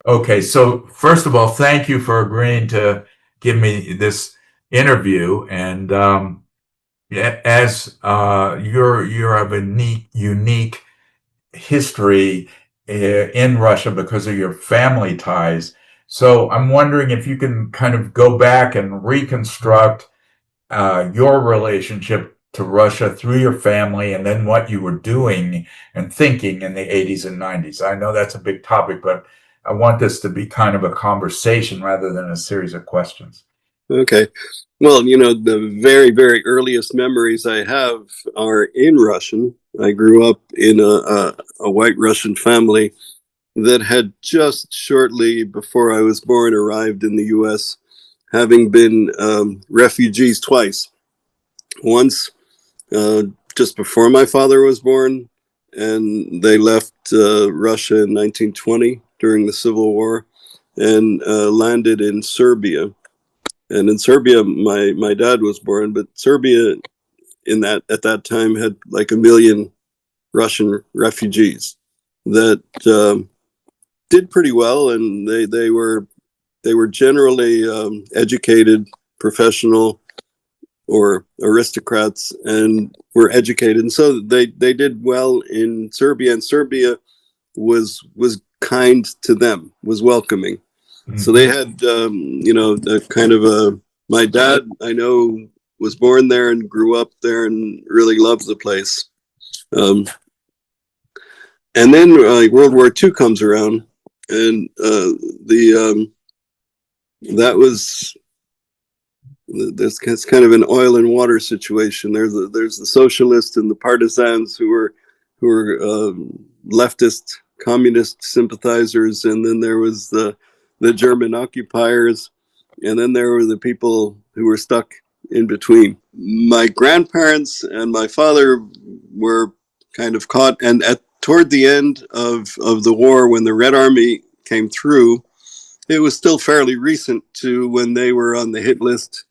Okay, so first of all, thank you for agreeing to give me this interview. And as you're of a unique history in Russia because of your family ties. So I'm wondering if you can kind of go back and reconstruct your relationship to Russia through your family and then what you were doing and thinking in the 80s and 90s. I know that's a big topic, but I want this to be kind of a conversation rather than a series of questions. Okay. Well, the very, very earliest memories I have are in Russian. I grew up in a white Russian family that had just shortly before I was born arrived in the US, having been refugees twice. Once uh, just before my father was born, and they left Russia in 1920 during the Civil War and landed in Serbia. And in Serbia, my dad was born, but Serbia in that at that time had like 1 million Russian refugees that did pretty well, and they were generally educated, professional, or aristocrats, and were educated, and so they did well in Serbia, and Serbia was kind to them, was welcoming. So they Mhm. had, the kind of a. My dad, I know, was born there and grew up there and really loves the place. Um, and then World War II comes around, and the that was there's it's kind of an oil and water situation. There's the socialists and the partisans who were leftist communist sympathizers, and then there was the German occupiers, and then there were the people who were stuck in between. My grandparents and my father were kind of caught, and at toward the end of the war, when the Red Army came through, it was still fairly recent to when they were on the hit list,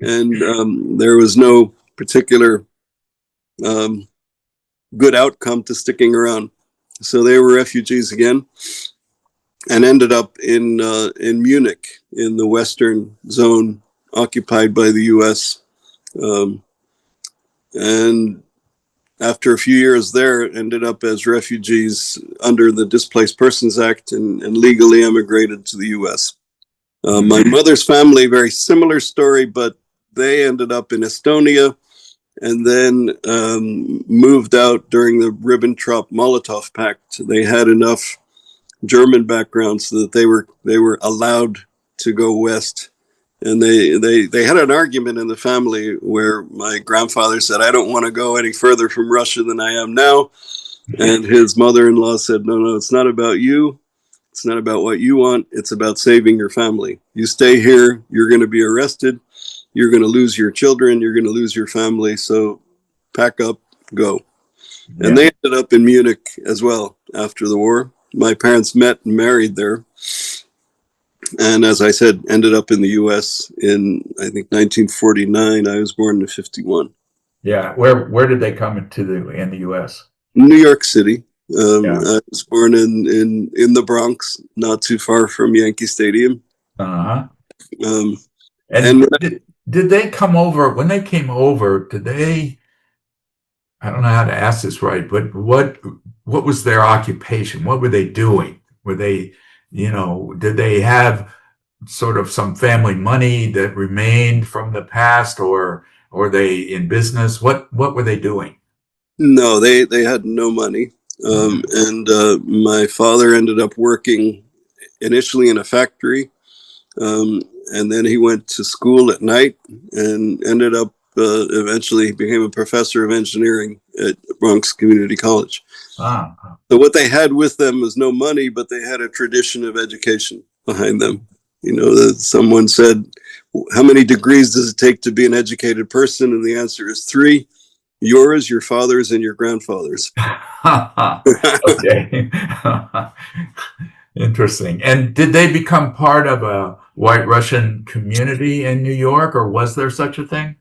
and there was no particular um, good outcome to sticking around. So they were refugees again, and ended up in Munich, in the Western Zone occupied by the U.S. Um, and after a few years there, ended up as refugees under the Displaced Persons Act, and legally emigrated to the U.S. My mother's family, very similar story, but they ended up in Estonia, and then moved out during the Ribbentrop-Molotov Pact. They had enough German background so that they were allowed to go west. And they had an argument in the family where my grandfather said, "I don't want to go any further from Russia than I am now." And his mother-in-law said, "No, no, it's not about you. It's not about what you want. It's about saving your family. You stay here, you're going to be arrested. You're going to lose your children. You're going to lose your family. So pack up, go." And Yeah. they ended up in Munich as well after the war. My parents met and married there. And as I said, ended up in the U.S. in, I think, 1949. I was born in 51. Yeah. Where did they come into in the U.S.? New York City. Yeah. I was born in the Bronx, not too far from Yankee Stadium. Uh-huh. Um, And and did they come over when they came over? Did they? I don't know how to ask this right, but what was their occupation? What were they doing? Were they, did they have sort of some family money that remained from the past, or they in business? What were they doing? no, they had no money. And my father ended up working initially in a factory. And then he went to school at night and ended up eventually became a professor of engineering at Bronx Community College. Ah, So what they had with them was no money, but they had a tradition of education behind them. That someone said, "How many degrees does it take to be an educated person?" And the answer is 3: yours, your father's, and your grandfather's. okay. Interesting. And did they become part of a white Russian community in New York, or was there such a thing?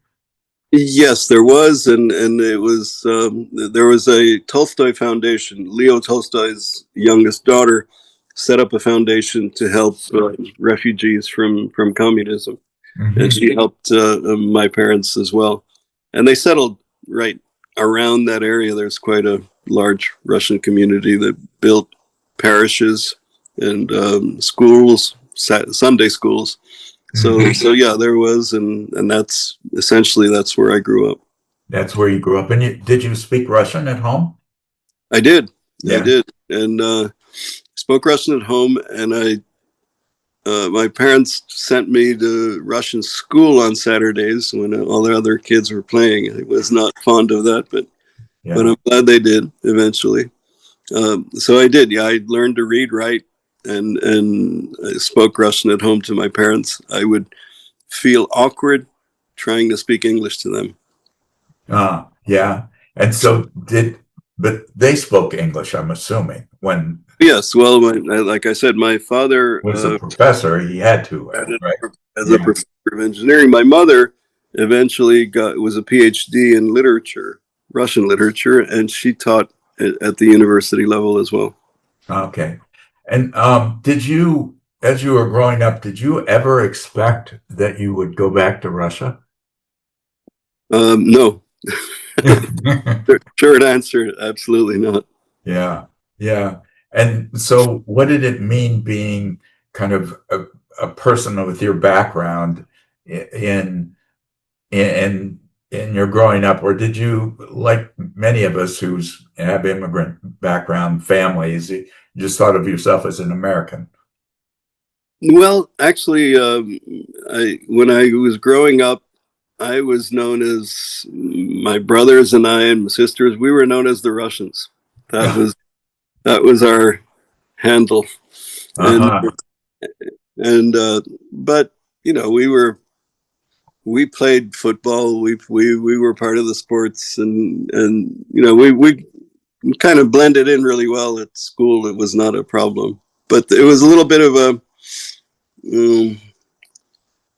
Yes, there was, and it was there was a Tolstoy Foundation. Leo Tolstoy's youngest daughter set up a foundation to help refugees from communism. Mm-hmm. And she helped my parents as well. And they settled right around that area. There's quite a large Russian community that built parishes and schools, Sunday schools. Mm-hmm. So yeah, there was, and that's essentially that's where I grew up. That's where you grew up. And did you speak Russian at home? I did, Yeah. and spoke Russian at home, and my parents sent me to Russian school on Saturdays when all the other kids were playing. I was not fond of that, but I'm glad they did eventually. So I did. Yeah, I learned to read, write, and I spoke Russian at home to my parents. I would feel awkward trying to speak English to them. Yeah. And so but they spoke English, I'm assuming, when Yes, well, like I said, my father was a professor, he had to, right? as a professor of engineering. My mother eventually was a PhD in literature, Russian literature, and she taught at the university level as well. Okay. And did you, as you were growing up, did you ever expect that you would go back to Russia? No. Short answer, absolutely not. Yeah, yeah. And so what did it mean being kind of a person with your background in in your growing up, or did you, like many of us who's have immigrant background families, you just thought of yourself as an American? Well, actually, when I was growing up, I was known as my brothers and I and my sisters. We were known as the Russians. That was our handle, and Uh-huh. and but we played football. We were part of the sports, and we kind of blended in really well at school. It was not a problem, but it was a little bit of a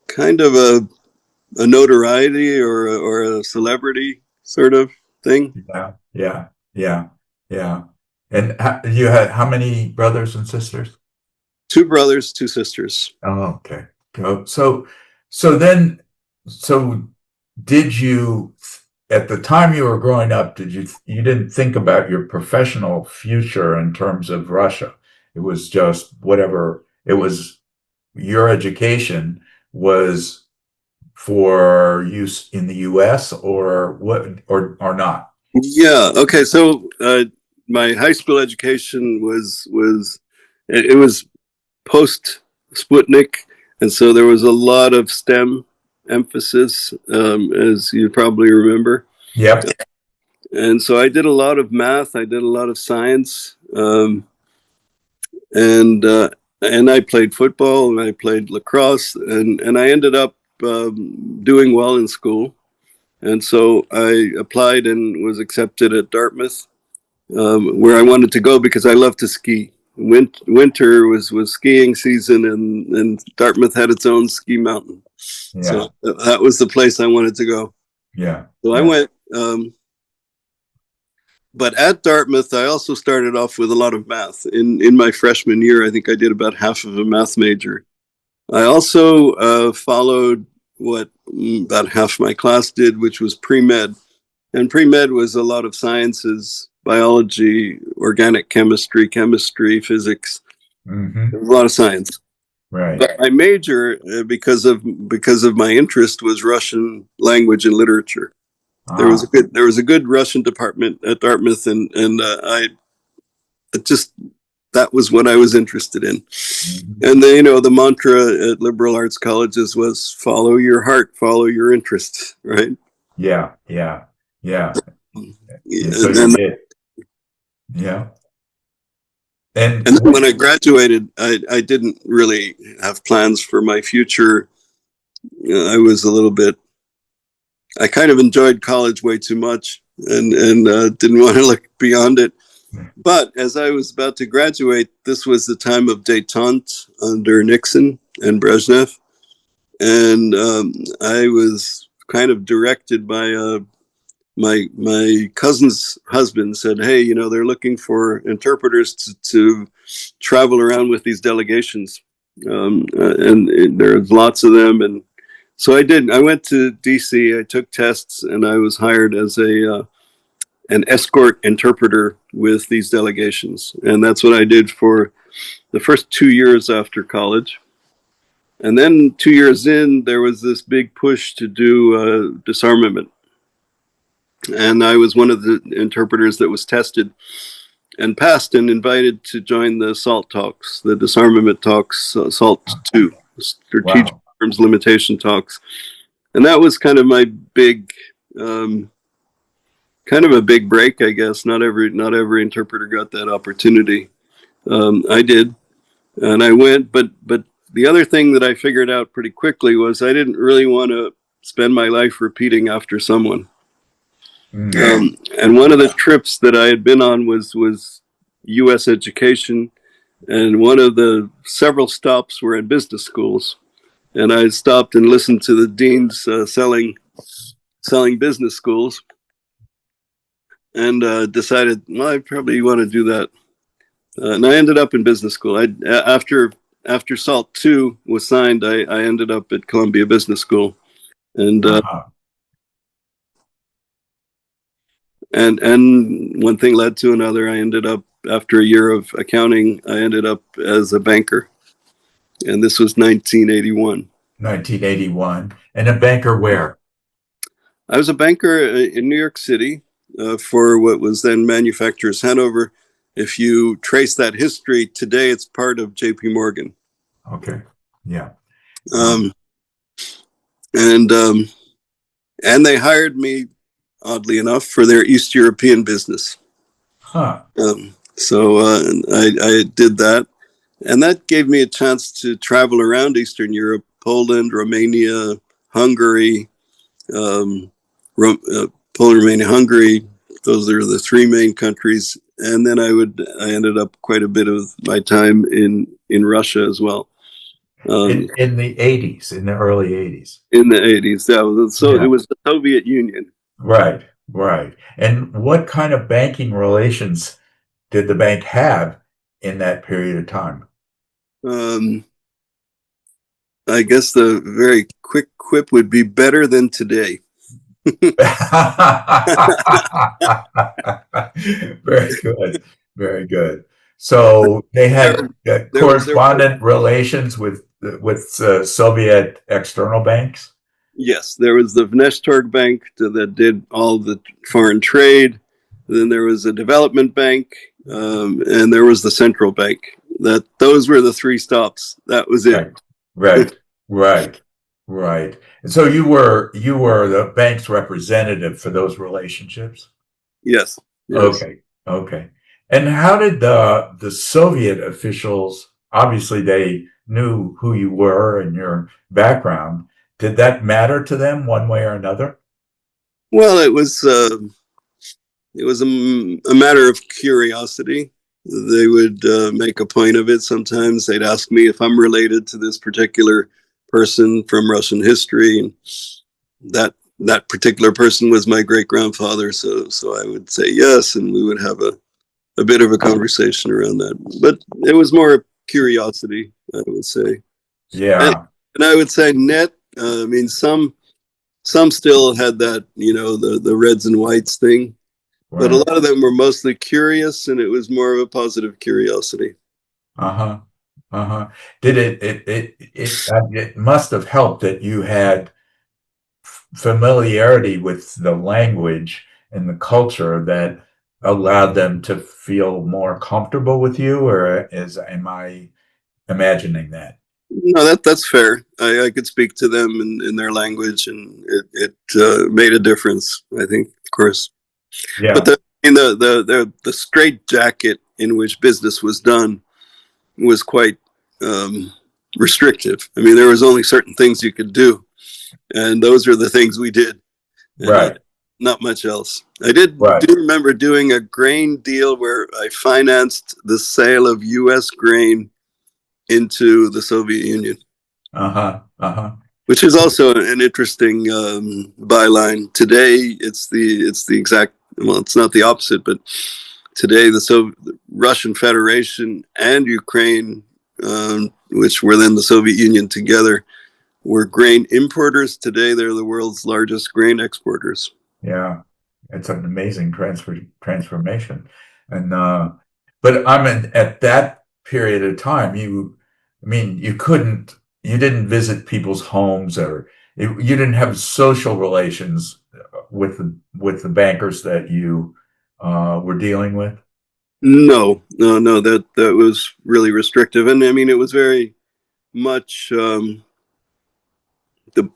kind of a notoriety or a celebrity sort of thing. Yeah, yeah, yeah, yeah. And you had how many brothers and sisters? Two brothers, two sisters. Oh, okay. So then, so did you, at the time you were growing up, you didn't think about your professional future in terms of Russia? It was just whatever, it was your education was for use in the US or what, or not? Yeah. Okay. So my high school education it was post Sputnik, and so there was a lot of STEM emphasis, as you probably remember. Yep. And so I did a lot of math. I did a lot of science, and I played football and I played lacrosse, and I ended up doing well in school. And so I applied and was accepted at Dartmouth, where I wanted to go because I love to ski. Winter was skiing season, and Dartmouth had its own ski mountain. Yeah. So that was the place I wanted to go. Yeah. So I went. But at Dartmouth, I also started off with a lot of math. In my freshman year, I think I did about half of a math major. I also followed what about half my class did, which was pre-med. And pre-med was a lot of sciences, biology, organic chemistry, physics, Mm-hmm. a lot of science. Right. But my major, because of my interest, was Russian language and literature. There was a good Russian department at Dartmouth, and I just that was what I was interested in. Mm-hmm. And the mantra at liberal arts colleges was follow your heart, follow your interests, right? Yeah, yeah, yeah. And so And you then, did. Yeah. and then when I graduated, I didn't really have plans for my future. I was a little bit. I kind of enjoyed college way too much, and didn't want to look beyond it. But as I was about to graduate, this was the time of détente under Nixon and Brezhnev, and I was kind of directed by my cousin's husband said, "Hey, they're looking for interpreters to travel around with these delegations, and there's lots of them." And so I did. I went to DC. I took tests, and I was hired as an escort interpreter with these delegations, and that's what I did for the first 2 years after college. And then 2 years in, there was this big push to do disarmament. And I was one of the interpreters that was tested and passed and invited to join the SALT talks, the disarmament talks, SALT 2, Strategic Wow. Arms Limitation talks. And that was kind of my big, kind of a big break, I guess. Not every interpreter got that opportunity. I did, and I went. But the other thing that I figured out pretty quickly was I didn't really want to spend my life repeating after someone. And one of the trips that I had been on was U.S. education, and one of the several stops were in business schools, and I stopped and listened to the deans selling business schools, and decided, well, I probably want to do that, and I ended up in business school. After SALT 2 was signed, I ended up at Columbia Business School, and and one thing led to another. I ended up, after a year of accounting, I ended up as a banker, and this was 1981. 1981. And a banker where? I was a banker in New York City for what was then Manufacturers Hannover. If you trace that history, today it's part of J.P. Morgan. Okay. Yeah. And they hired me, oddly enough, for their East European business. Huh. So I did that, and that gave me a chance to travel around Eastern Europe, Poland, Romania, Hungary, Poland, Romania, Hungary. Those are the three main countries. And then I ended up quite a bit of my time in Russia as well. In the 80s, in the early 80s. In the 80s. It was the Soviet Union. Right, right. And what kind of banking relations did the bank have in that period of time? I guess the very quick quip would be better than today. Very good. Very good. So they had correspondent relations with Soviet external banks? Yes, there was the Vneshtorg Bank that did all the foreign trade. Then there was a development bank, and there was the central bank. Those were the three stops. That was it. Right. And so you were the bank's representative for those relationships? Yes. Okay. And how did the Soviet officials, obviously they knew who you were and your background, did that matter to them one way or another? Well, it was a matter of curiosity. They would make a point of it. Sometimes they'd ask me if I'm related to this particular person from Russian history, and that particular person was my great grandfather. So I would say yes, and we would have a bit of a conversation around that. But it was more curiosity, I would say. Yeah. And I would say I mean, some still had that, the reds and whites thing, but a lot of them were mostly curious, and it was more of a positive curiosity. Did it must have helped that you had familiarity with the language and the culture that allowed them to feel more comfortable with you, or am I imagining that? No, that's fair. I could speak to them in their language, and it made a difference, I think, of course. Yeah. But the straitjacket in which business was done was quite restrictive. I mean, there was only certain things you could do, and those are the things we did. And not much else. I do remember doing a grain deal where I financed the sale of U.S. grain into the Soviet Union. which is also an interesting byline. Today, it's the exact, well, it's not the opposite, but today the Russian Federation and Ukraine, which were then the Soviet Union together, were grain importers. Today, they're the world's largest grain exporters. Yeah, it's an amazing transformation. And but I mean, at that period of time, you didn't visit people's homes, or you didn't have social relations with the bankers that you were dealing with. No, that was really restrictive. And I mean, it was very much, the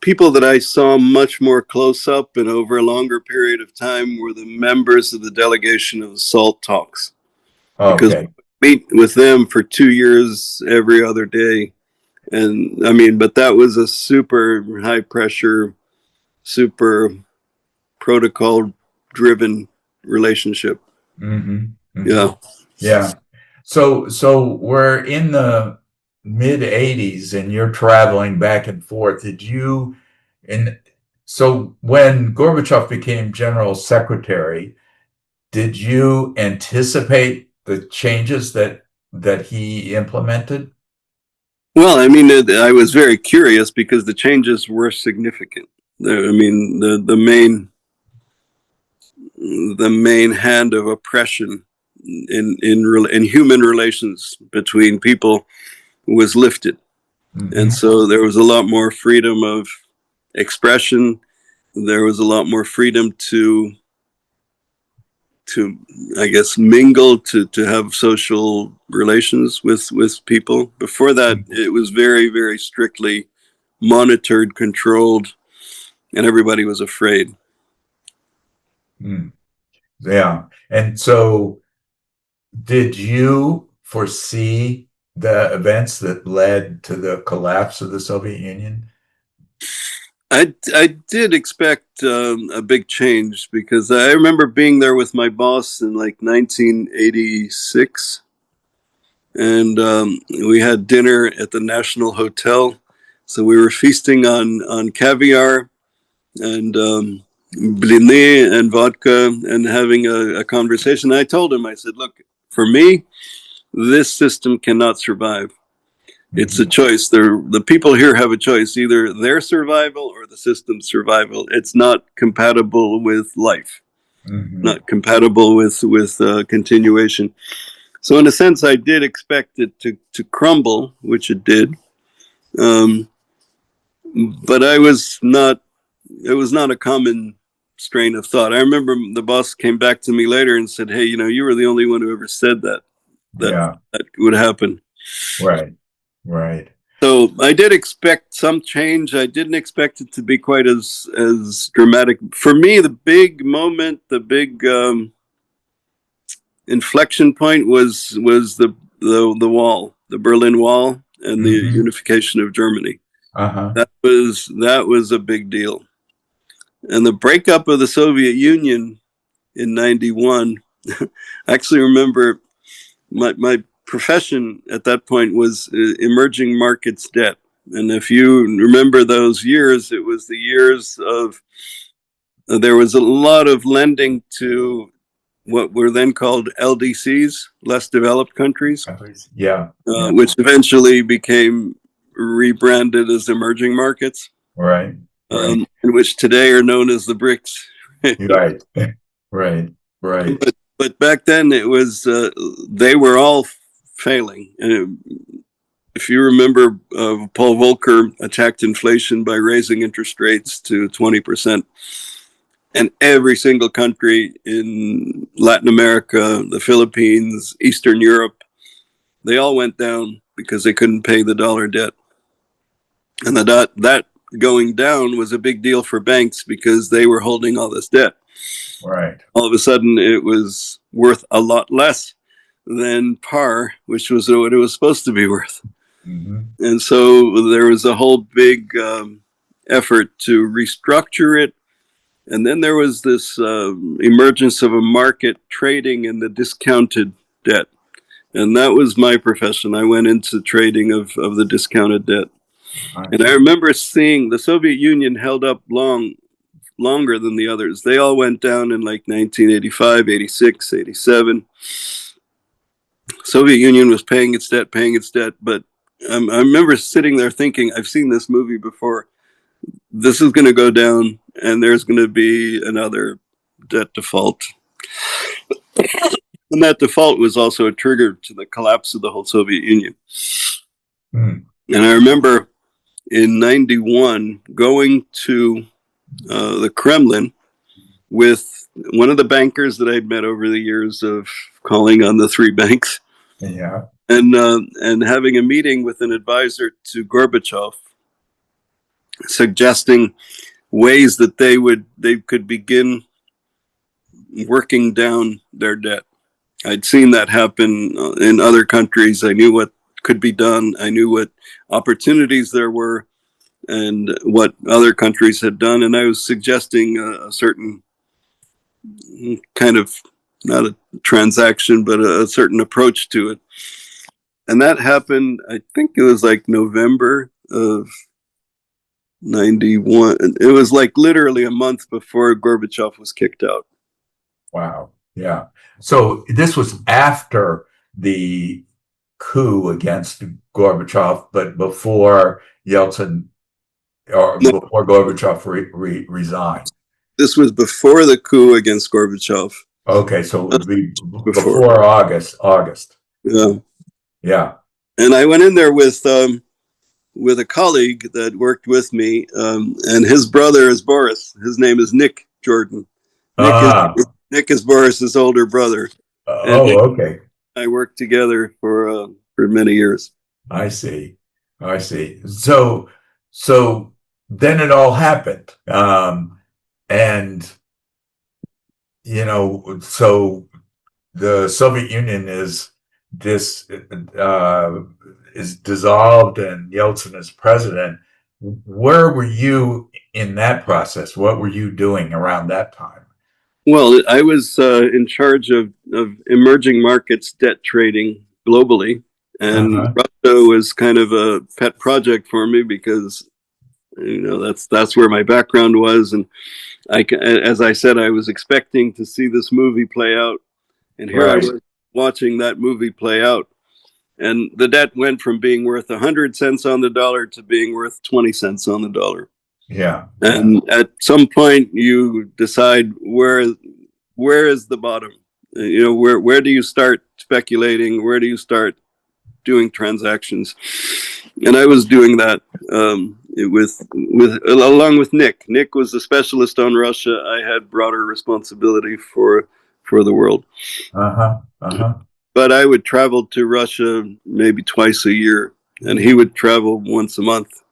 people that I saw much more close up and over a longer period of time were the members of the delegation of the SALT talks, because Okay. we meet with them for 2 years every other day. And I mean, but that was a super high pressure, super protocol driven relationship. Mm-hmm. Yeah. Yeah. So we're in the mid 80s and you're traveling back and forth. And so when Gorbachev became general secretary, did you anticipate the changes that he implemented? Well, I mean, I was very curious because the changes were significant. I mean, the main hand of oppression in human relations between people was lifted, and Mm-hmm. so there was a lot more freedom of expression. There was a lot more freedom to I guess mingle, to have social relations with people. Before that, it was very, very strictly monitored, controlled, and everybody was afraid. Mm. Yeah. And so did you foresee the events that led to the collapse of the Soviet Union? I did expect a big change, because I remember being there with my boss in like 1986, and we had dinner at the National Hotel. So we were feasting on caviar and blini and vodka, and having a conversation. I told him, I said, look, for me, this system cannot survive. It's a Mm-hmm. choice. The people here have a choice, either their survival or the system's survival. It's not compatible with life, Mm-hmm. not compatible with continuation. So in a sense, I did expect it to crumble, which it did. Um, but it was not a common strain of thought. I remember the boss came back to me later and said, hey, you were the only one who ever said that Yeah. that would happen. Right. Right. So I did expect some change. I didn't expect it to be quite as dramatic. For me, the big moment, the big inflection point was the wall, the Berlin Wall, and the Mm-hmm. unification of Germany. Uh-huh. That was a big deal. And the breakup of the Soviet Union in '91. I actually remember my profession at that point was emerging markets debt. And if you remember those years, it was the years of, there was a lot of lending to what were then called LDCs, less developed countries, Yeah. Yeah. which eventually became rebranded as emerging markets, Right. Right. and which today are known as the BRICS. Right. Right. Right. But back then it was, they were all failing. And if you remember, Paul Volcker attacked inflation by raising interest rates to 20%. And every single country in Latin America, the Philippines, Eastern Europe, they all went down because they couldn't pay the dollar debt. And that going down was a big deal for banks because they were holding all this debt. Right. All of a sudden, it was worth a lot less than par, which was what it was supposed to be worth. Mm-hmm. And so there was a whole big effort to restructure it. And then there was this emergence of a market trading in the discounted debt. And that was my profession. I went into trading of the discounted debt. And I remember seeing the Soviet Union held up longer than the others. They all went down in like 1985, 86, 87. Soviet Union was paying its debt, but I remember sitting there thinking, I've seen this movie before. This is going to go down, and there's going to be another debt default. And that default was also a trigger to the collapse of the whole Soviet Union. And I remember in 91 going to the Kremlin with one of the bankers that I'd met over the years of calling on the three banks. Yeah. And having a meeting with an advisor to Gorbachev, suggesting ways that they could begin working down their debt. I'd seen that happen in other countries. I knew what could be done. I knew what opportunities there were and what other countries had done. And I was suggesting a certain kind of, not a transaction, but a certain approach to it. And that happened, I think it was like November of 91. It was like literally a month before Gorbachev was kicked out. Wow. Yeah. So this was after the coup against Gorbachev, but before Yeltsin or before Gorbachev resigned. This was before the coup against Gorbachev. Okay, so it would be before August. Yeah. Yeah. And I went in there with a colleague that worked with me, and his brother is Boris. His name is Nick Jordan. Nick is Boris's older brother. Okay. I worked together for many years. I see. So then it all happened, and so the Soviet Union is dissolved, and Yeltsin is president. Where were you in that process? What were you doing around that time? Well, I was in charge of emerging markets debt trading globally, and Russia was kind of a pet project for me because that's where my background was, and as I said, I was expecting to see this movie play out, and here I was watching that movie play out, and the debt went from being worth 100 cents on the dollar to being worth 20 cents on the dollar. Yeah. And at some point you decide where is the bottom? Where do you start speculating? Where do you start doing transactions? And I was doing that along with Nick. Nick was a specialist on Russia. I had broader responsibility for the world. But I would travel to Russia maybe twice a year, and he would travel once a month.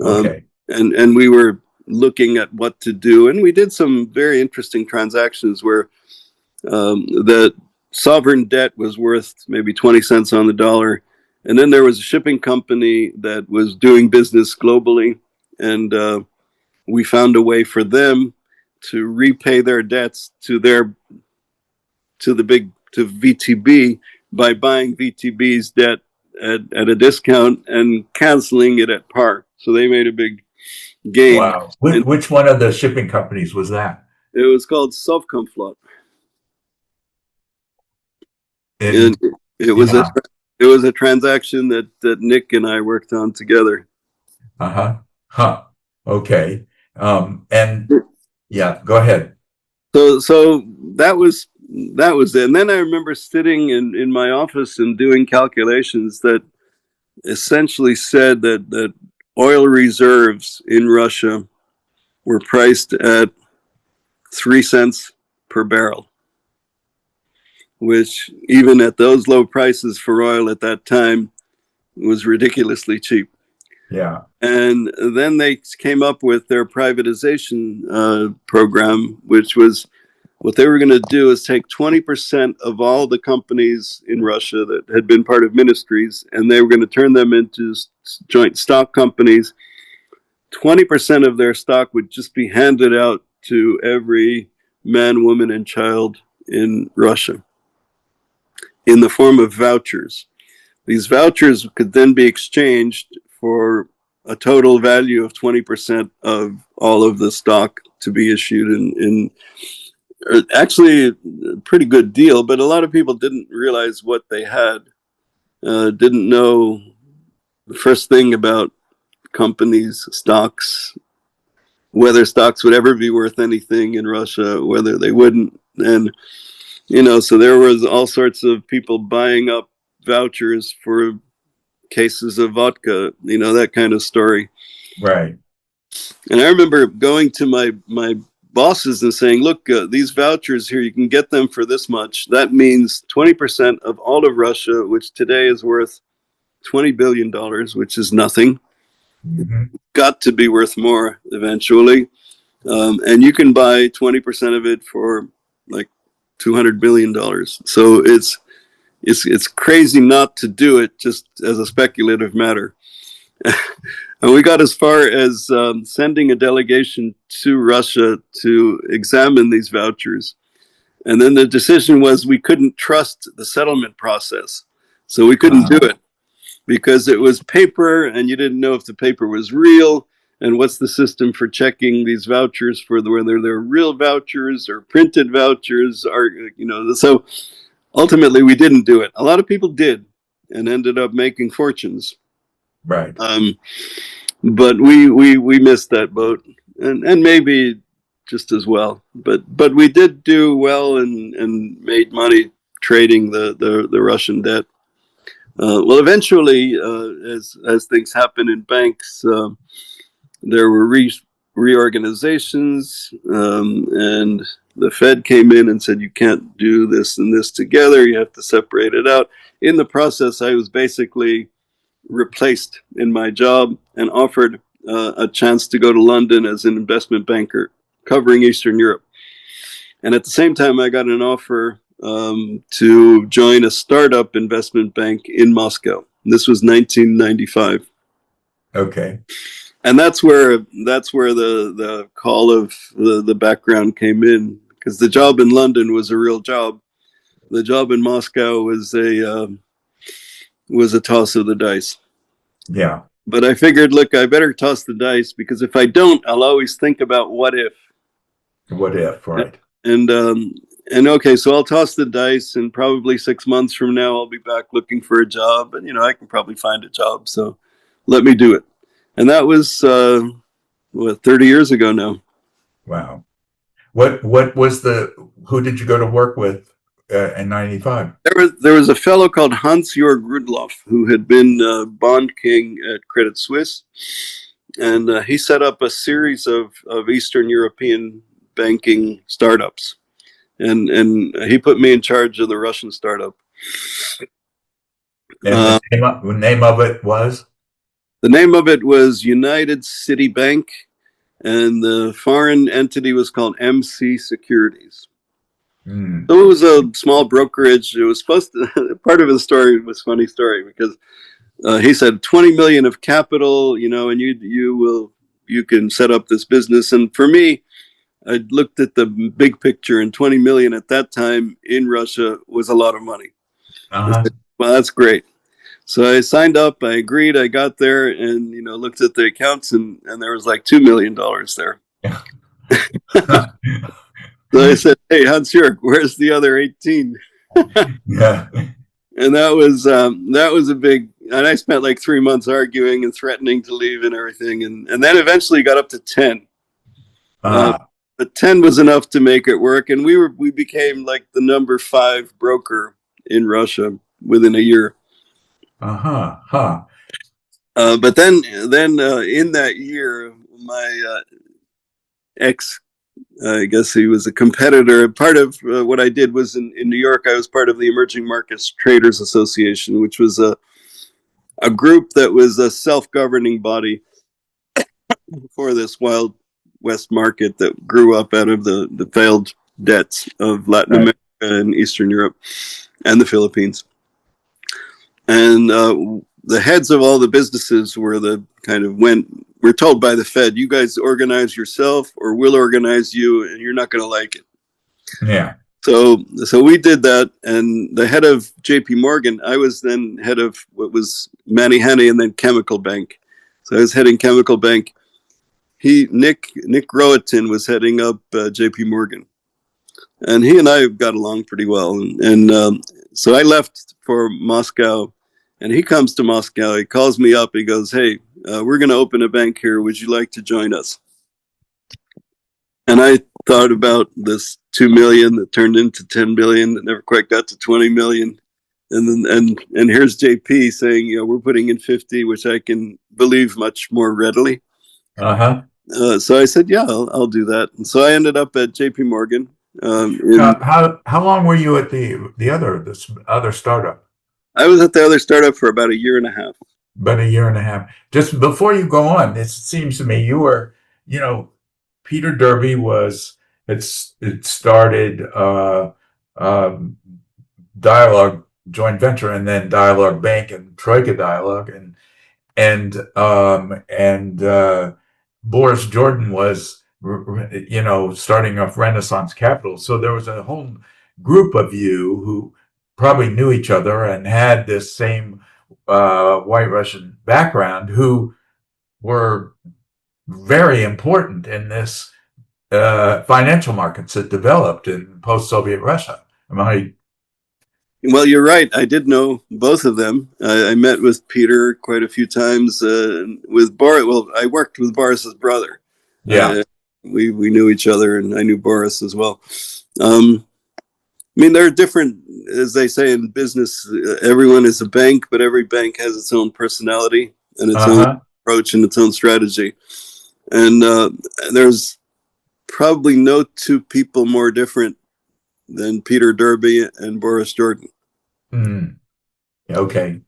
Okay. And we were looking at what to do, and we did some very interesting transactions where the sovereign debt was worth maybe 20 cents on the dollar, and then there was a shipping company that was doing business globally, and we found a way for them to repay their debts to VTB by buying VTB's debt at a discount and canceling it at par. So they made a big gain. Wow. Which one of the shipping companies was that? It was called Sovcomflot. It was a transaction that Nick and I worked on together. Okay. And yeah, go ahead. So that was it. And then I remember sitting in my office and doing calculations that essentially said that oil reserves in Russia were priced at 3 cents per barrel, which even at those low prices for oil at that time was ridiculously cheap. Yeah. And then they came up with their privatization program, which was what they were going to do is take 20% of all the companies in Russia that had been part of ministries, and they were going to turn them into joint stock companies. 20% of their stock would just be handed out to every man, woman, and child in Russia in the form of vouchers. These vouchers could then be exchanged for a total value of 20% of all of the stock to be issued in actually a pretty good deal, but a lot of people didn't realize what they had, didn't know the first thing about companies, stocks, whether stocks would ever be worth anything in Russia, whether they wouldn't. And, so there was all sorts of people buying up vouchers for cases of vodka, that kind of story. Right. And I remember going to my bosses and saying, look, these vouchers here, you can get them for this much. That means 20% of all of Russia, which today is worth $20 billion, which is nothing. Mm-hmm. Got to be worth more eventually. And you can buy 20% of it for like $200 billion. So it's crazy not to do it just as a speculative matter. And we got as far as sending a delegation to Russia to examine these vouchers. And then the decision was we couldn't trust the settlement process. So we couldn't do it because it was paper and you didn't know if the paper was real. And what's the system for checking these vouchers for whether they're real vouchers or printed vouchers? So ultimately we didn't do it. A lot of people did and ended up making fortunes. Right. But we missed that boat, and maybe just as well. But we did do well and made money trading the Russian debt. Well, eventually, as things happen in banks, there were reorganizations, and the Fed came in and said, you can't do this and this together. You have to separate it out. In the process, I was basically replaced in my job and offered a chance to go to London as an investment banker covering Eastern Europe. And at the same time, I got an offer to join a startup investment bank in Moscow. This was 1995. Okay. And that's where the call of the background came in, because the job in London was a real job. The job in Moscow was a toss of the dice. Yeah. But I figured, look, I better toss the dice, because if I don't, I'll always think about what if. What if, right? And okay, so I'll toss the dice, and probably 6 months from now, I'll be back looking for a job, and I can probably find a job. So let me do it. And that was 30 years ago now. Wow. What was who did you go to work with in 95? There was a fellow called Hans-Jörg Rudloff, who had been bond king at Credit Suisse, and he set up a series of Eastern European banking startups, and he put me in charge of the Russian startup. And the name of it was? The name of it was United City Bank, and the foreign entity was called MC Securities. So it was a small brokerage. It was supposed to, part of the story was a funny story, because he said 20 million of capital, and you can set up this business. And for me, I looked at the big picture, and 20 million at that time in Russia was a lot of money. I said, well, that's great. So I signed up, I agreed, I got there, and looked at the accounts, and there was like $2 million there. So I said, hey, Hans-Jörg, where's the other 18? Yeah. And that was a big, and I spent like 3 months arguing and threatening to leave and everything. And then eventually got up to 10. But 10 was enough to make it work. And we became like the number 5 broker in Russia within a year. But then in that year, my I guess he was a competitor. Part of what I did was in New York, I was part of the Emerging Markets Traders Association, which was a group that was a self-governing body for this Wild West market that grew up out of the failed debts of Latin America and Eastern Europe and the Philippines. And the heads of all the businesses were we're told by the Fed, you guys organize yourself or we'll organize you, and you're not going to like it. Yeah. So we did that, and the head of JP Morgan, I was then head of what was Manny Hanny and then Chemical Bank. So I was heading Chemical Bank. Nick Roatin was heading up J.P. Morgan, and he and I got along pretty well. And so I left for Moscow, and he comes to Moscow. He calls me up. He goes, "Hey, we're going to open a bank here. Would you like to join us?" And I thought about this 2 million that turned into 10 billion, that never quite got to 20 million. And then, and here's JP saying, we're putting in 50, which I can believe much more readily. Uh-huh. So I said, yeah, I'll do that. And so I ended up at JP Morgan. How long were you at this other startup? I was at the other startup for about a year and a half. About a year and a half. Just before you go on, it seems to me you were, Peter Derby it started Dialogue joint venture, and then Dialogue Bank and Troika Dialogue, and Boris Jordan was, starting off Renaissance Capital. So there was a whole group of you who probably knew each other and had this same White Russian background, who were very important in this financial markets that developed in post-Soviet Russia. Well, you're right. I did know both of them. I met with Peter quite a few times. With Boris, well, I worked with Boris's brother. Yeah. We knew each other, and I knew Boris as well. I mean, there are different, as they say in business, everyone is a bank, but every bank has its own personality and its own approach and its own strategy. And there's probably no two people more different than Peter Derby and Boris Jordan. Mm. Okay.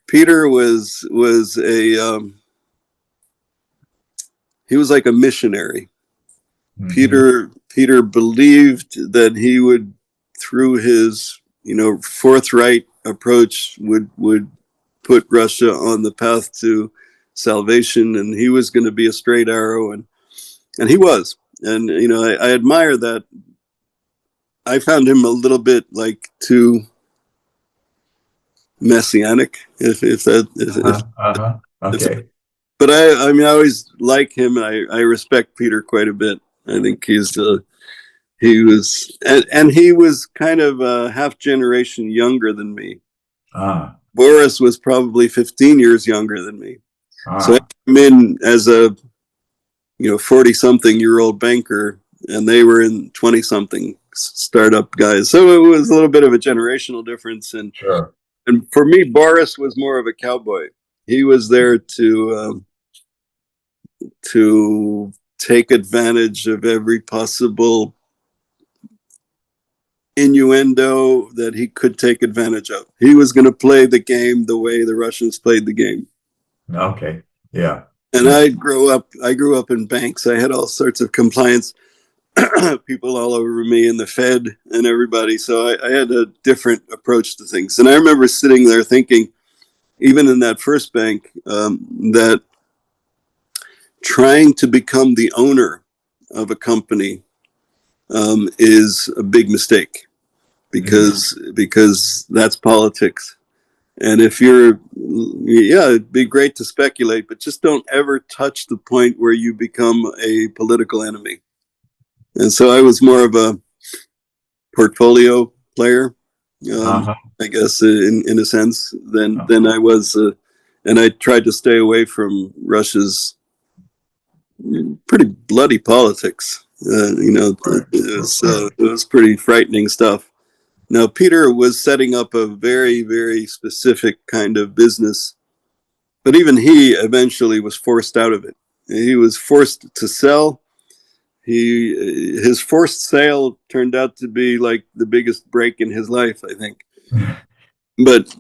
Peter was he was like a missionary. Mm-hmm. Peter believed that he would, through his forthright approach, would put Russia on the path to salvation, and he was going to be a straight arrow, and he was. And I admire that. I found him a little bit like too messianic, okay. But I mean, I always like him. I respect Peter quite a bit. I think he was, and he was kind of a half generation younger than me. Boris was probably 15 years younger than me. So I came in as a 40-something-year-old banker, and they were in 20-something startup guys. So it was a little bit of a generational difference. And sure. And for me, Boris was more of a cowboy. He was there to take advantage of every possible innuendo that he could take advantage of. He was going to play the game the way the Russians played the game. Okay. Yeah. And I grew up in banks. I had all sorts of compliance people all over me, and the Fed and everybody. So I had a different approach to things. And I remember sitting there thinking, even in that first bank, that trying to become the owner of a company is a big mistake, because that's politics. And if it'd be great to speculate, but just don't ever touch the point where you become a political enemy. And so I was more of a portfolio player, I guess, in a sense, than I was. And I tried to stay away from Russia's pretty bloody politics. It was pretty frightening stuff. Now, Peter was setting up a very, very specific kind of business, but even he eventually was forced out of it. He was forced to sell. His forced sale turned out to be like the biggest break in his life, I think. But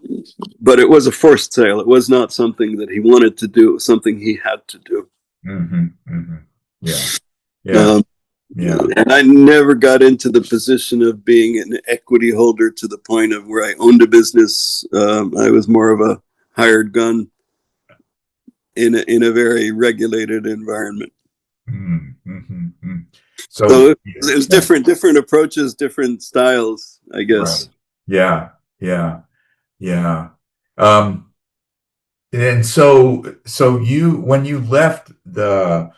it was a forced sale. It was not something that he wanted to do. It was something he had to do. Yeah. And I never got into the position of being an equity holder to the point of where I owned a business. I was more of a hired gun in a very regulated environment. So it was different approaches, different styles, I guess. Right. Yeah. And so you, when you left the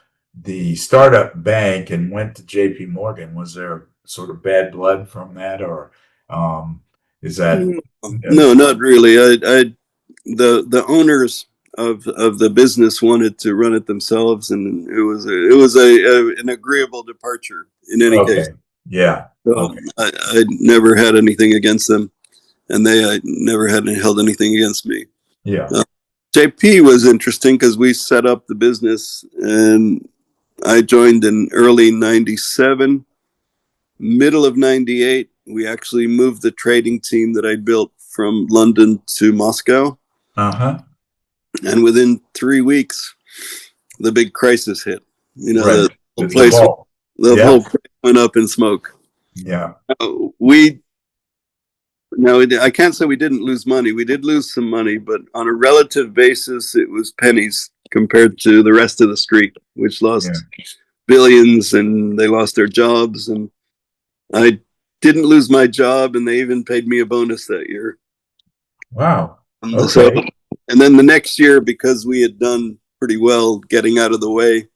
startup bank and went to JP Morgan, was there sort of bad blood from that, or um, is that No, not really. The owners of the business wanted to run it themselves, and it was an agreeable departure in any case. okay? Yeah. So Okay. I never had anything against them, and they never had held anything against me. Yeah. Uh, JP was interesting because we set up the business, and I joined in early '97. Middle of '98, we actually moved the trading team that I built from London to Moscow. Uh-huh. And within 3 weeks, the big crisis hit. Right. The whole The place, vault. the Yeah. whole place went up in smoke. Yeah. We Now, I can't say we didn't lose money. We did lose some money, but on a relative basis, it was pennies compared to the rest of the street, which Yeah. lost billions and they lost their jobs. And I didn't lose my job, and they even paid me a bonus that year. Wow. So, Okay. and then the next year, because we had done pretty well getting out of the way,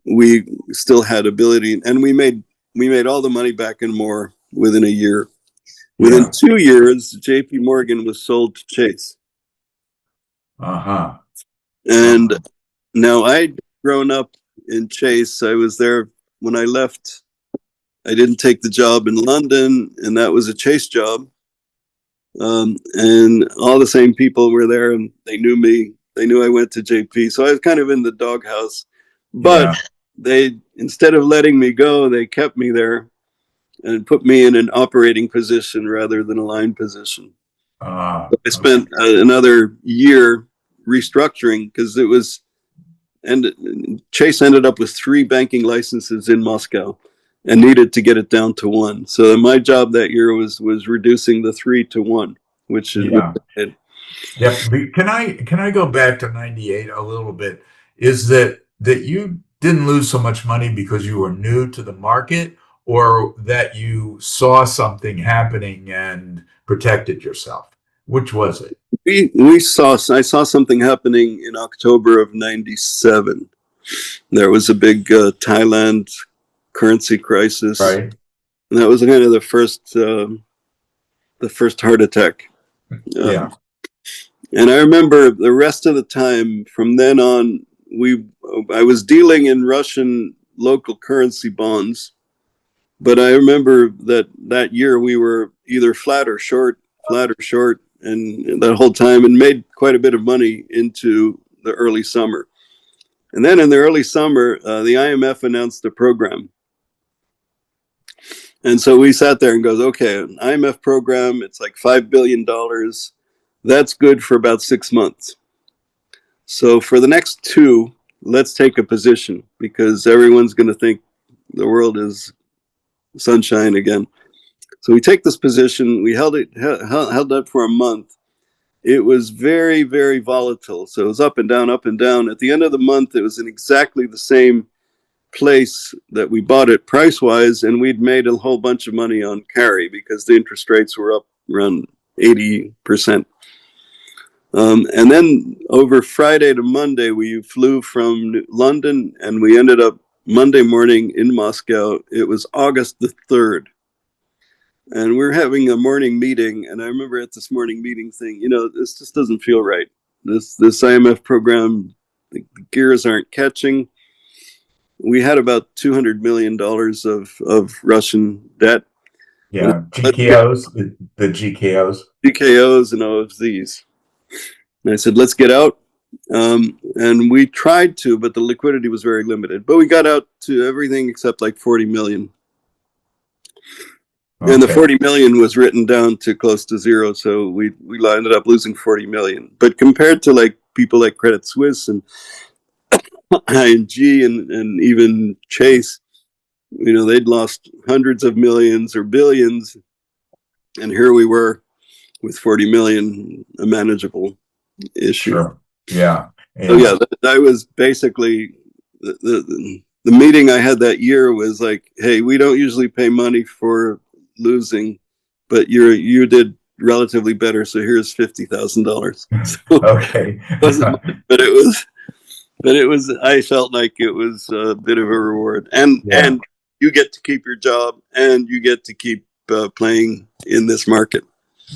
we still had ability, and we made all the money back and more within a year. Within Yeah. 2 years, J.P. Morgan was sold to Chase, Uh-huh. and Uh-huh. now I'd grown up in Chase. I was there when I left. I didn't take the job in London, and that was a Chase job. And all the same people were there, and they knew me. They knew I went to JP, so I was kind of in the doghouse. But Yeah. they, instead of letting me go, they kept me there and put me in an operating position rather than a line position. I Okay. spent another year restructuring because it was, and Chase ended up with 3 banking licenses in Moscow and needed to get it down to one. So my job that year was reducing the 3 to 1, which Yeah. I did. Yep. Can I go back to 98 a little bit? Is that you didn't lose so much money because you were new to the market, or that you saw something happening and protected yourself? Which was it? I saw something happening in October of '97. There was a big Thailand currency crisis, Right? and that was kind of the first heart attack. Yeah. Um, and I remember the rest of the time from then on, we I was dealing in Russian local currency bonds, but I remember that year we were either flat or short, and that whole time, and made quite a bit of money into the early summer. And then in the early summer, the IMF announced a program. And so we sat there and goes, okay, an IMF program, it's like $5 billion. That's good for about 6 months. So for the next two, let's take a position because everyone's going to think the world is sunshine again. So we take this position. We held it for a month. It was very, very volatile. So it was up and down, up and down. At the end of the month, it was in exactly the same place that we bought it price wise, and we'd made a whole bunch of money on carry because the interest rates were up around 80%. And then over Friday to Monday, we flew from London, and we ended up Monday morning in Moscow. It was August the 3rd. And we're having a morning meeting, and I remember at this morning meeting thing, this just doesn't feel right. This IMF program, the gears aren't catching. We had about $200 million of Russian debt. And Yeah. let's get GKOs, the GKOs. DKOs and OFZs. And I said, let's get out. And we tried to, but the liquidity was very limited. But we got out to everything except like 40 million. And the Okay. 40 million was written down to close to zero. So we ended up losing 40 million. But compared to like people like Credit Suisse and ING and even Chase, they'd lost hundreds of millions or billions. And here we were with 40 million, a manageable issue. Sure. Yeah. So Yeah. yeah, that was basically the meeting I had that year was like, hey, we don't usually pay money for losing, but you did relatively better. So here's $50,000. So Okay. it wasn't much, but it was. I felt like it was a bit of a reward, Yeah. and you get to keep your job, and you get to keep playing in this market.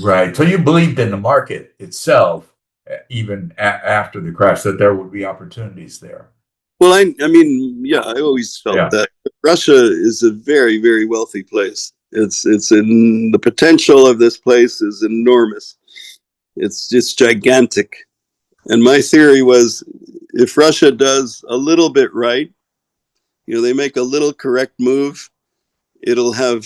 Right. So you believed in the market itself, even after the crash, that there would be opportunities there. Well, I mean, yeah, I always felt Yeah. that Russia is a very, very wealthy place. It's in the potential of this place is enormous. It's just gigantic. And my theory was, if Russia does a little bit right, they make a little correct move, it'll have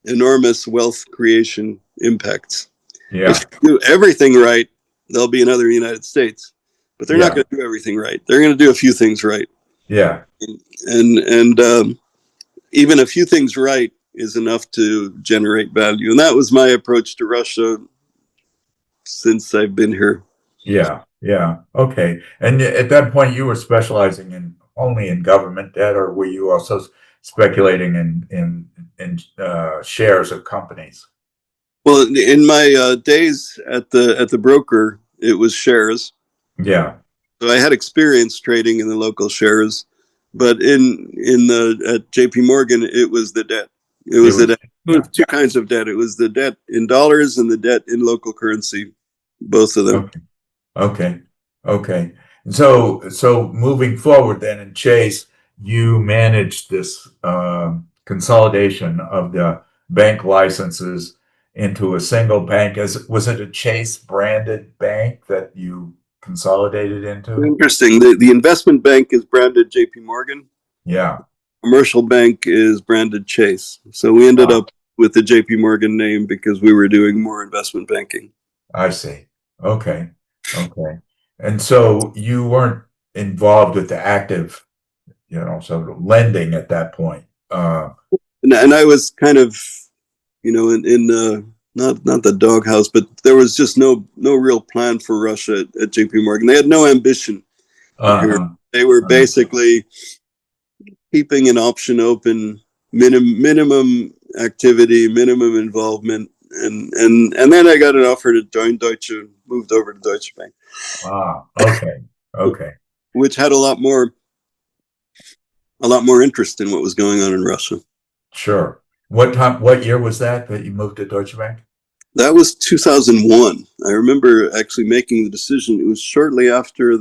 enormous wealth creation impacts. Yeah. If you do everything right, there'll be another United States. But they're not Yeah. going to do everything right. They're going to do a few things right. Yeah. And even a few things right is enough to generate value. And that was my approach to Russia since I've been here. Yeah. Yeah. Okay. And at that point, you were specializing only in government debt, or were you also speculating in shares of companies? Well, in my days at the broker, it was shares. Yeah. So I had experience trading in the local shares, but in the at J.P. Morgan, it was the debt. It was the debt. It Yeah. was two kinds of debt. It was the debt in dollars and the debt in local currency, both of them. Okay. Okay. Okay. So moving forward then in Chase, you managed this consolidation of the bank licenses into a single bank. Was it a Chase branded bank that you consolidated into? Interesting. The investment bank is branded J.P. Morgan. Yeah. Commercial bank is branded Chase. So we ended up with the J.P. Morgan name because we were doing more investment banking. I see. Okay. Okay. And so you weren't involved with the active, sort of lending at that point. And I was kind of, in not the doghouse, but there was just no real plan for Russia at J.P. Morgan. They had no ambition here. Uh-huh. They were basically keeping an option open, minimum activity, minimum involvement, and then I got an offer to join Deutsche, moved over to Deutsche Bank. Okay. Okay. Which had a lot more interest in what was going on in Russia. Sure. What year was that you moved to Deutsche Bank? That was 2001. I remember actually making the decision. It was shortly after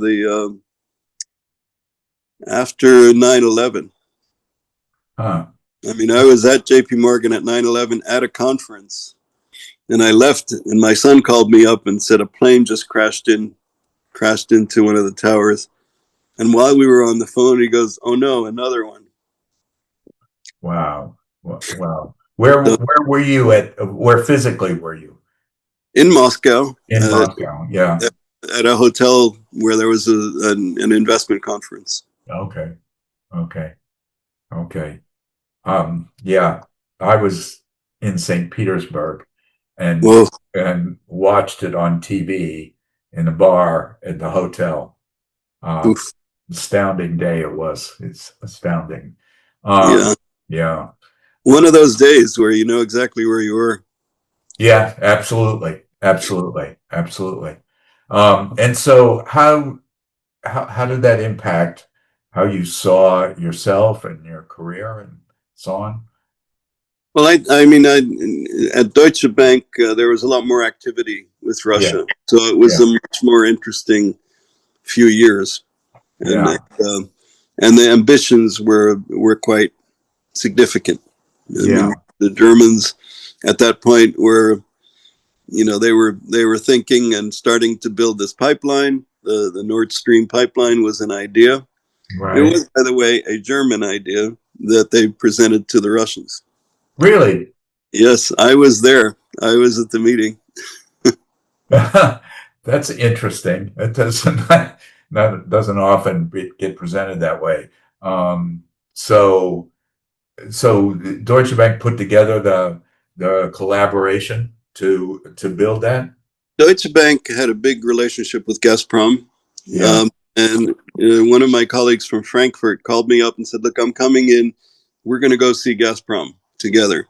after 9/11. Huh. I mean, I was at JP Morgan at 9/11 at a conference, and I left, and my son called me up and said a plane just crashed into one of the towers. And while we were on the phone, he goes, "Oh no, another one." Wow. Wow. Where were you where physically were you? In Moscow, In Moscow. Yeah. at a hotel where there was an investment conference. Okay. Okay. Okay. Yeah, I was in St. Petersburg and Whoa. and watched it on TV in a bar at the hotel. Oof. Astounding day it was. It's astounding. Yeah. Yeah. One of those days where you know exactly where you were. Yeah, absolutely. Absolutely. Absolutely. And so how did that impact how you saw yourself and your career and so on? Well, I mean, at Deutsche Bank, there was a lot more activity with Yeah. Russia. So it was Yeah. a much more interesting few years. And Yeah. and the ambitions were quite significant. I Yeah. mean, the Germans at that point were, they were thinking and starting to build this pipeline. The Nord Stream pipeline was an idea. It Right. was, by the way, a German idea that they presented to the Russians. Really? Yes, I was there. I was at the meeting. That's interesting. It doesn't often get presented that way. So Deutsche Bank put together the collaboration to build that. Deutsche Bank had a big relationship with Gazprom. Yeah. And one of my colleagues from Frankfurt called me up and said, "Look, I'm coming in. We're going to go see Gazprom together."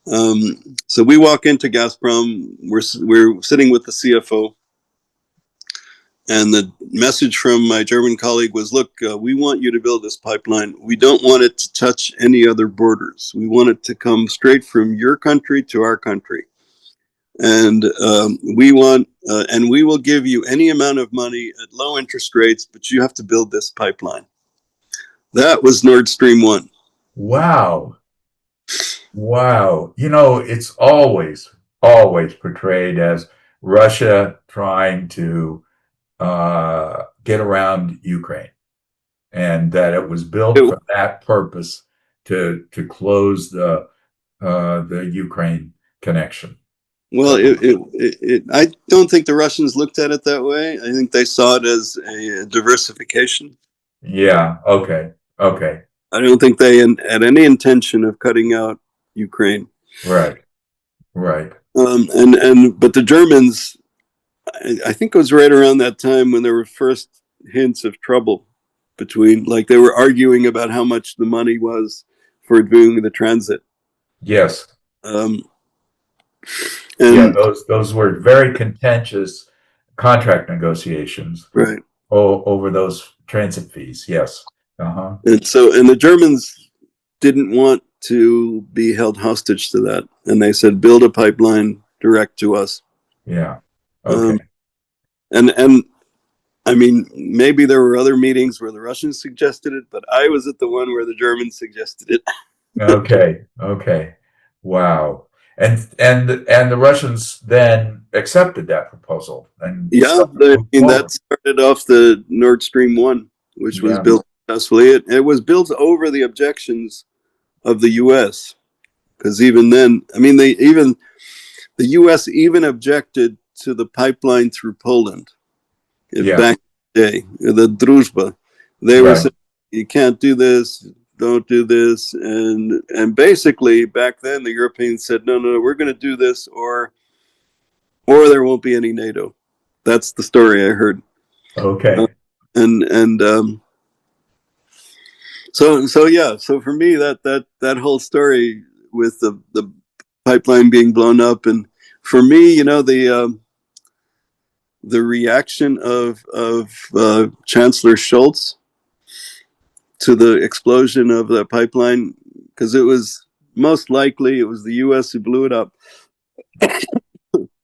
So we walk into Gazprom. We're sitting with the CFO, and the message from my German colleague was, "Look, we want you to build this pipeline. We don't want it to touch any other borders. We want it to come straight from your country to our country, and we will give you any amount of money at low interest rates, but you have to build this pipeline." That was Nord Stream 1. Wow. Wow. It's always portrayed as Russia trying to get around Ukraine, and that it was built for that purpose to close the Ukraine connection. Well, I don't think the Russians looked at it that way. I think they saw it as a diversification. Yeah. Okay. I don't think they had any intention of cutting out Ukraine. Right. But the Germans, I think it was right around that time when there were first hints of trouble between, like, they were arguing about how much the money was for doing the transit. Yes. And those were very contentious contract negotiations. Right. Over those transit fees. Yes. And the Germans didn't want to be held hostage to that, and they said, build a pipeline direct to us. Yeah. Okay. And I mean, maybe there were other meetings where the Russians suggested it, but I was at the one where the Germans suggested it. Okay. Wow. And the Russians then accepted that proposal. And that started off the Nord Stream 1, which was built successfully. It was built over the objections of the U.S. because even then, I mean, the U.S. even objected to the pipeline through Poland back in the day, the Druzhba. They were saying, you can't do this, don't do this, and basically back then the Europeans said, no, we're going to do this, or there won't be any NATO. That's the story I heard. Okay. So for me, that whole story with the pipeline being blown up, and for me, the reaction of Chancellor Scholz to the explosion of the pipeline, because it was most likely it was the U.S. who blew it up.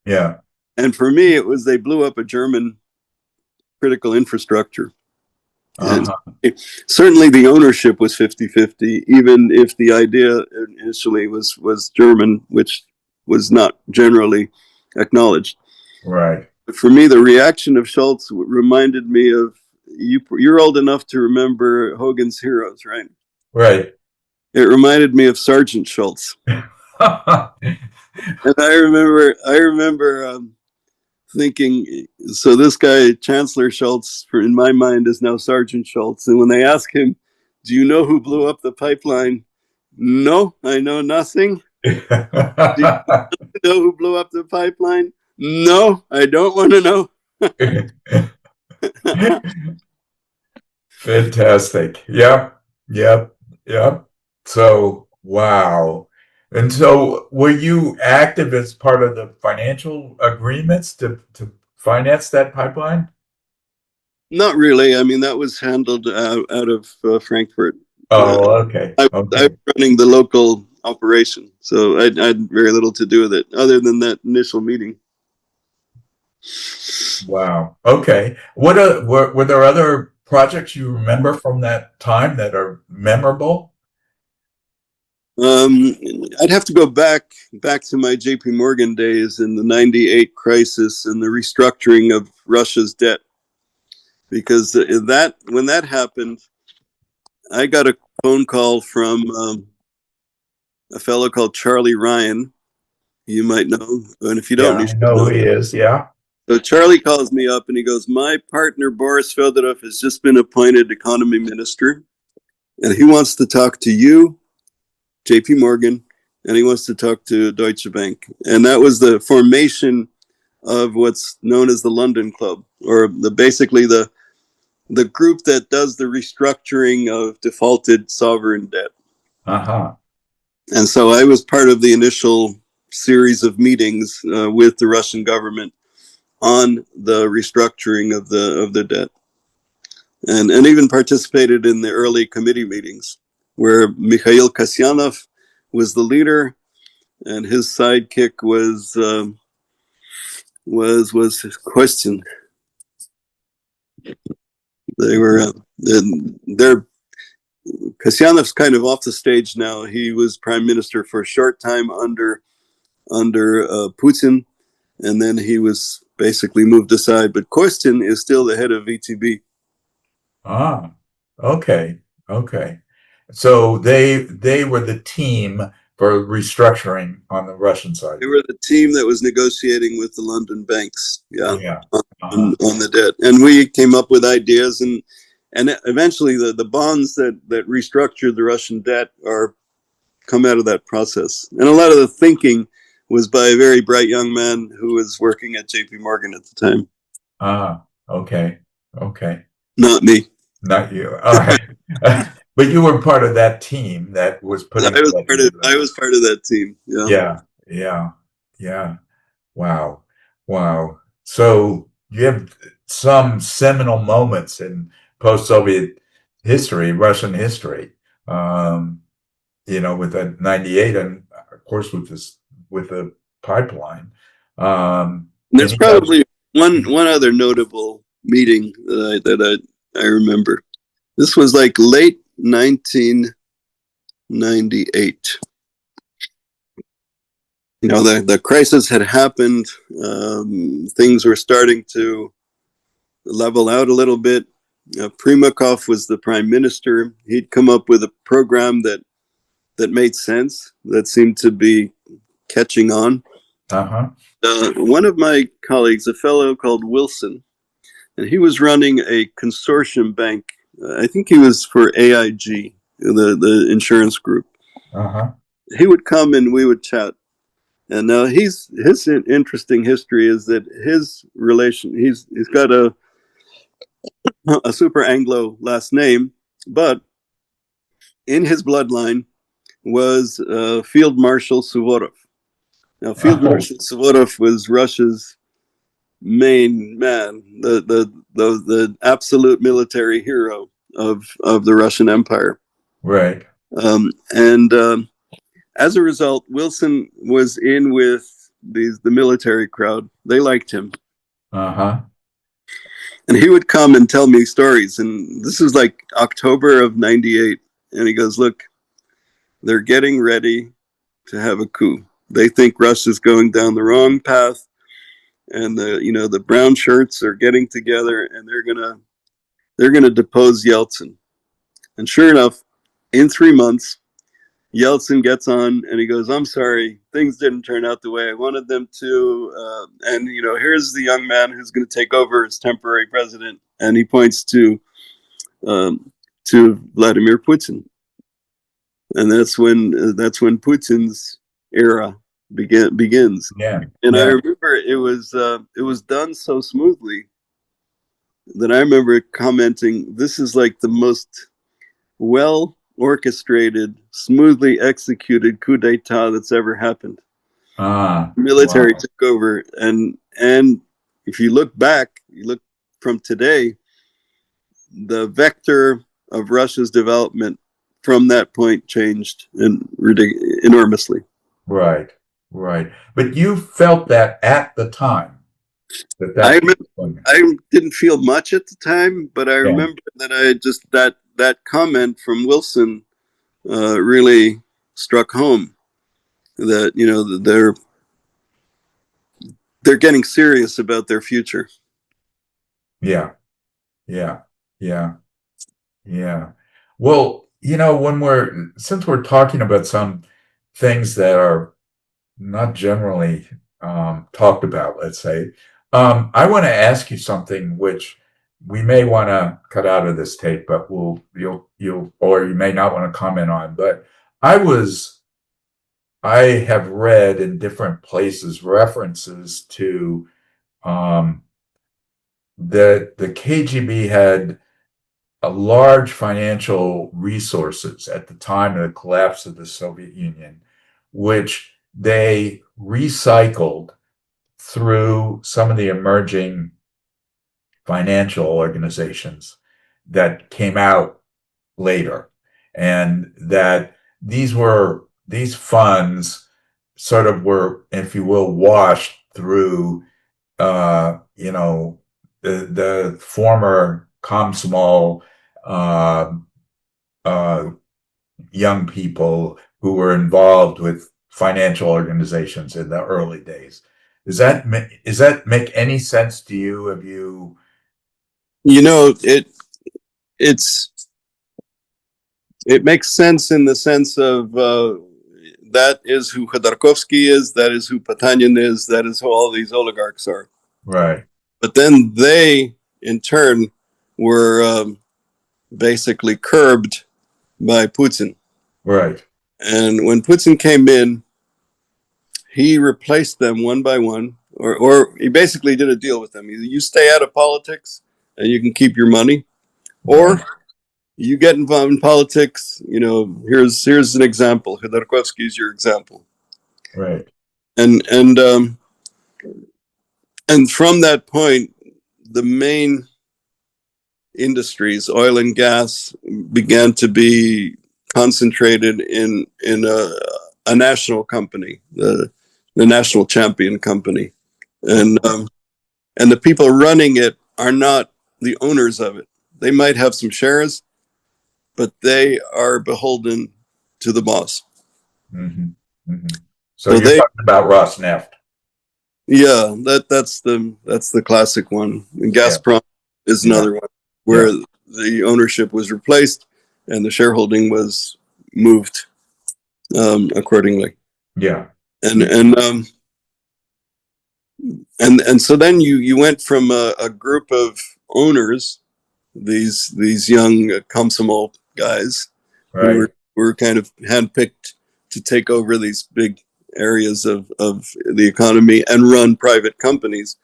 Yeah. And for me, it was they blew up a German critical infrastructure. And certainly the ownership was 50-50, even if the idea initially was German, which was not generally acknowledged. Right. But for me, the reaction of Scholz reminded me of, you're old enough to remember Hogan's Heroes, right? Right. It reminded me of Sergeant Scholz. And I remember thinking, so this guy, Chancellor Scholz, in my mind, is now Sergeant Scholz. And when they ask him, do you know who blew up the pipeline? No, I know nothing. Do you know who blew up the pipeline? No, I don't want to know. Fantastic. Yep. So, wow. And so, were you active as part of the financial agreements to finance that pipeline? Not really. I mean, that was handled out of Frankfurt. Oh, okay. I was running the local operation, so I had very little to do with it, other than that initial meeting. Wow. Okay. Were there other projects you remember from that time that are memorable? I'd have to go back to my JP Morgan days in the 98 crisis and the restructuring of Russia's debt, because when that happened, I got a phone call from a fellow called Charlie Ryan. You might know, and if you don't, you should know who he is. Yeah. So Charlie calls me up and he goes, my partner Boris Fedorov has just been appointed economy minister, and he wants to talk to you, JP Morgan, and he wants to talk to Deutsche Bank. And that was the formation of what's known as the London Club, or basically the group that does the restructuring of defaulted sovereign debt. And so I was part of the initial series of meetings with the Russian government on the restructuring of the debt, and even participated in the early committee meetings where Mikhail Kasyanov was the leader, and his sidekick was his question. They were they're Kasyanov's kind of off the stage now. He was prime minister for a short time under Putin, and then he was basically moved aside. But Kostin is still the head of VTB. Ah, okay, okay. So they were the team for restructuring on the Russian side. They were the team that was negotiating with the London banks, Yeah. on the debt, and we came up with ideas, and eventually the bonds that restructured the Russian debt are come out of that process. And a lot of the thinking was by a very bright young man who was working at JP Morgan at the time. Ah, okay, okay. Not me. Not you. All right. But you were part of that team that was putting I was that part of together. that team. Yeah. Yeah, yeah, yeah. Wow, wow. So you have some seminal moments in post-Soviet history, Russian history. Um, with the 98 and of course with the pipeline. There's Any other? probably one other notable meeting that I remember. This was like late 1998. The crisis had happened. Things were starting to level out a little bit. Primakov was the prime minister. He'd come up with a program that made sense, that seemed to be catching on. Uh-huh. One of my colleagues, a fellow called Wilson, and he was running a consortium bank. I think he was for AIG, the insurance group. Uh-huh. He would come and we would chat. And his interesting history is that his relation, he's got a super Anglo last name, but in his bloodline was Field Marshal Suvorov. Now, Field Marshal Suvorov was Russia's main man, the absolute military hero of the Russian Empire. Right. And as a result, Wilson was in with the military crowd. They liked him. Uh-huh. And he would come and tell me stories. And this was like October of 98. And he goes, look, they're getting ready to have a coup. They think Russia's going down the wrong path. And the brown shirts are getting together and they're gonna depose Yeltsin. And sure enough, in 3 months, Yeltsin gets on and he goes, I'm sorry, things didn't turn out the way I wanted them to. And here's the young man who's going to take over as temporary president. And he points to Vladimir Putin. And that's when Putin's era begins. Yeah. And yeah. I remember it was done so smoothly that I remember commenting, this is like the most well orchestrated, smoothly executed coup d'etat that's ever happened. Military took over, and if you look back, you look from today, the vector of Russia's development from that point changed enormously. Right. But you felt that at the time. I didn't feel much at the time, but I remember that I just that comment from Wilson really struck home. That they're getting serious about their future. Yeah. Well, since we're talking about some things that are not generally talked about, let's say, I want to ask you something which we may want to cut out of this tape, but you may not want to comment on. But I have read in different places references to that the KGB had a large financial resources at the time of the collapse of the Soviet Union, which they recycled through some of the emerging financial organizations that came out later. And that these funds sort of were, if you will, washed through, the former Komsomol, uh, uh, young people who were involved with financial organizations in the early days. Does that make any sense to you? Have you? You know, it's it makes sense in the sense of that is who Khodorkovsky is, that is who Potanyin is, that is who all these oligarchs are. Right. But then they, in turn, were basically curbed by Putin. Right. And when Putin came in, he replaced them one by one, or he basically did a deal with them. Either you stay out of politics and you can keep your money, or Right. you get involved in politics. You know, here's an example. Khodorkovsky is your example, Right. and from that point, the main industries, oil and gas, began to be concentrated in a national company, the National Champion Company, and the people running it are not the owners of it. They might have some shares, but they are beholden to the boss. Mm-hmm. Mm-hmm. So So you're they, talking about Rosneft. yeah, that's the classic one. And Yeah. Gazprom is Yeah. another one where the ownership was replaced and the shareholding was moved accordingly. Yeah. And so then you went from a group of owners, these young Komsomol guys who Right. were kind of handpicked to take over these big areas of the economy and run private companies.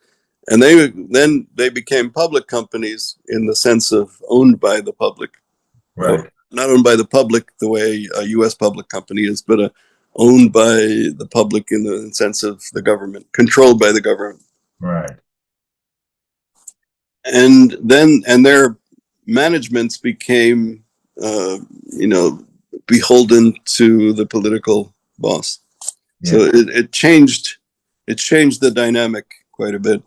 And they became public companies in the sense of owned by the public. Right. Not owned by the public the way a U.S. public company is, but owned by the public in the sense of the government, controlled by the government. Right. And their managements became, you know, beholden to the political boss. So Yeah. it changed the dynamic quite a bit.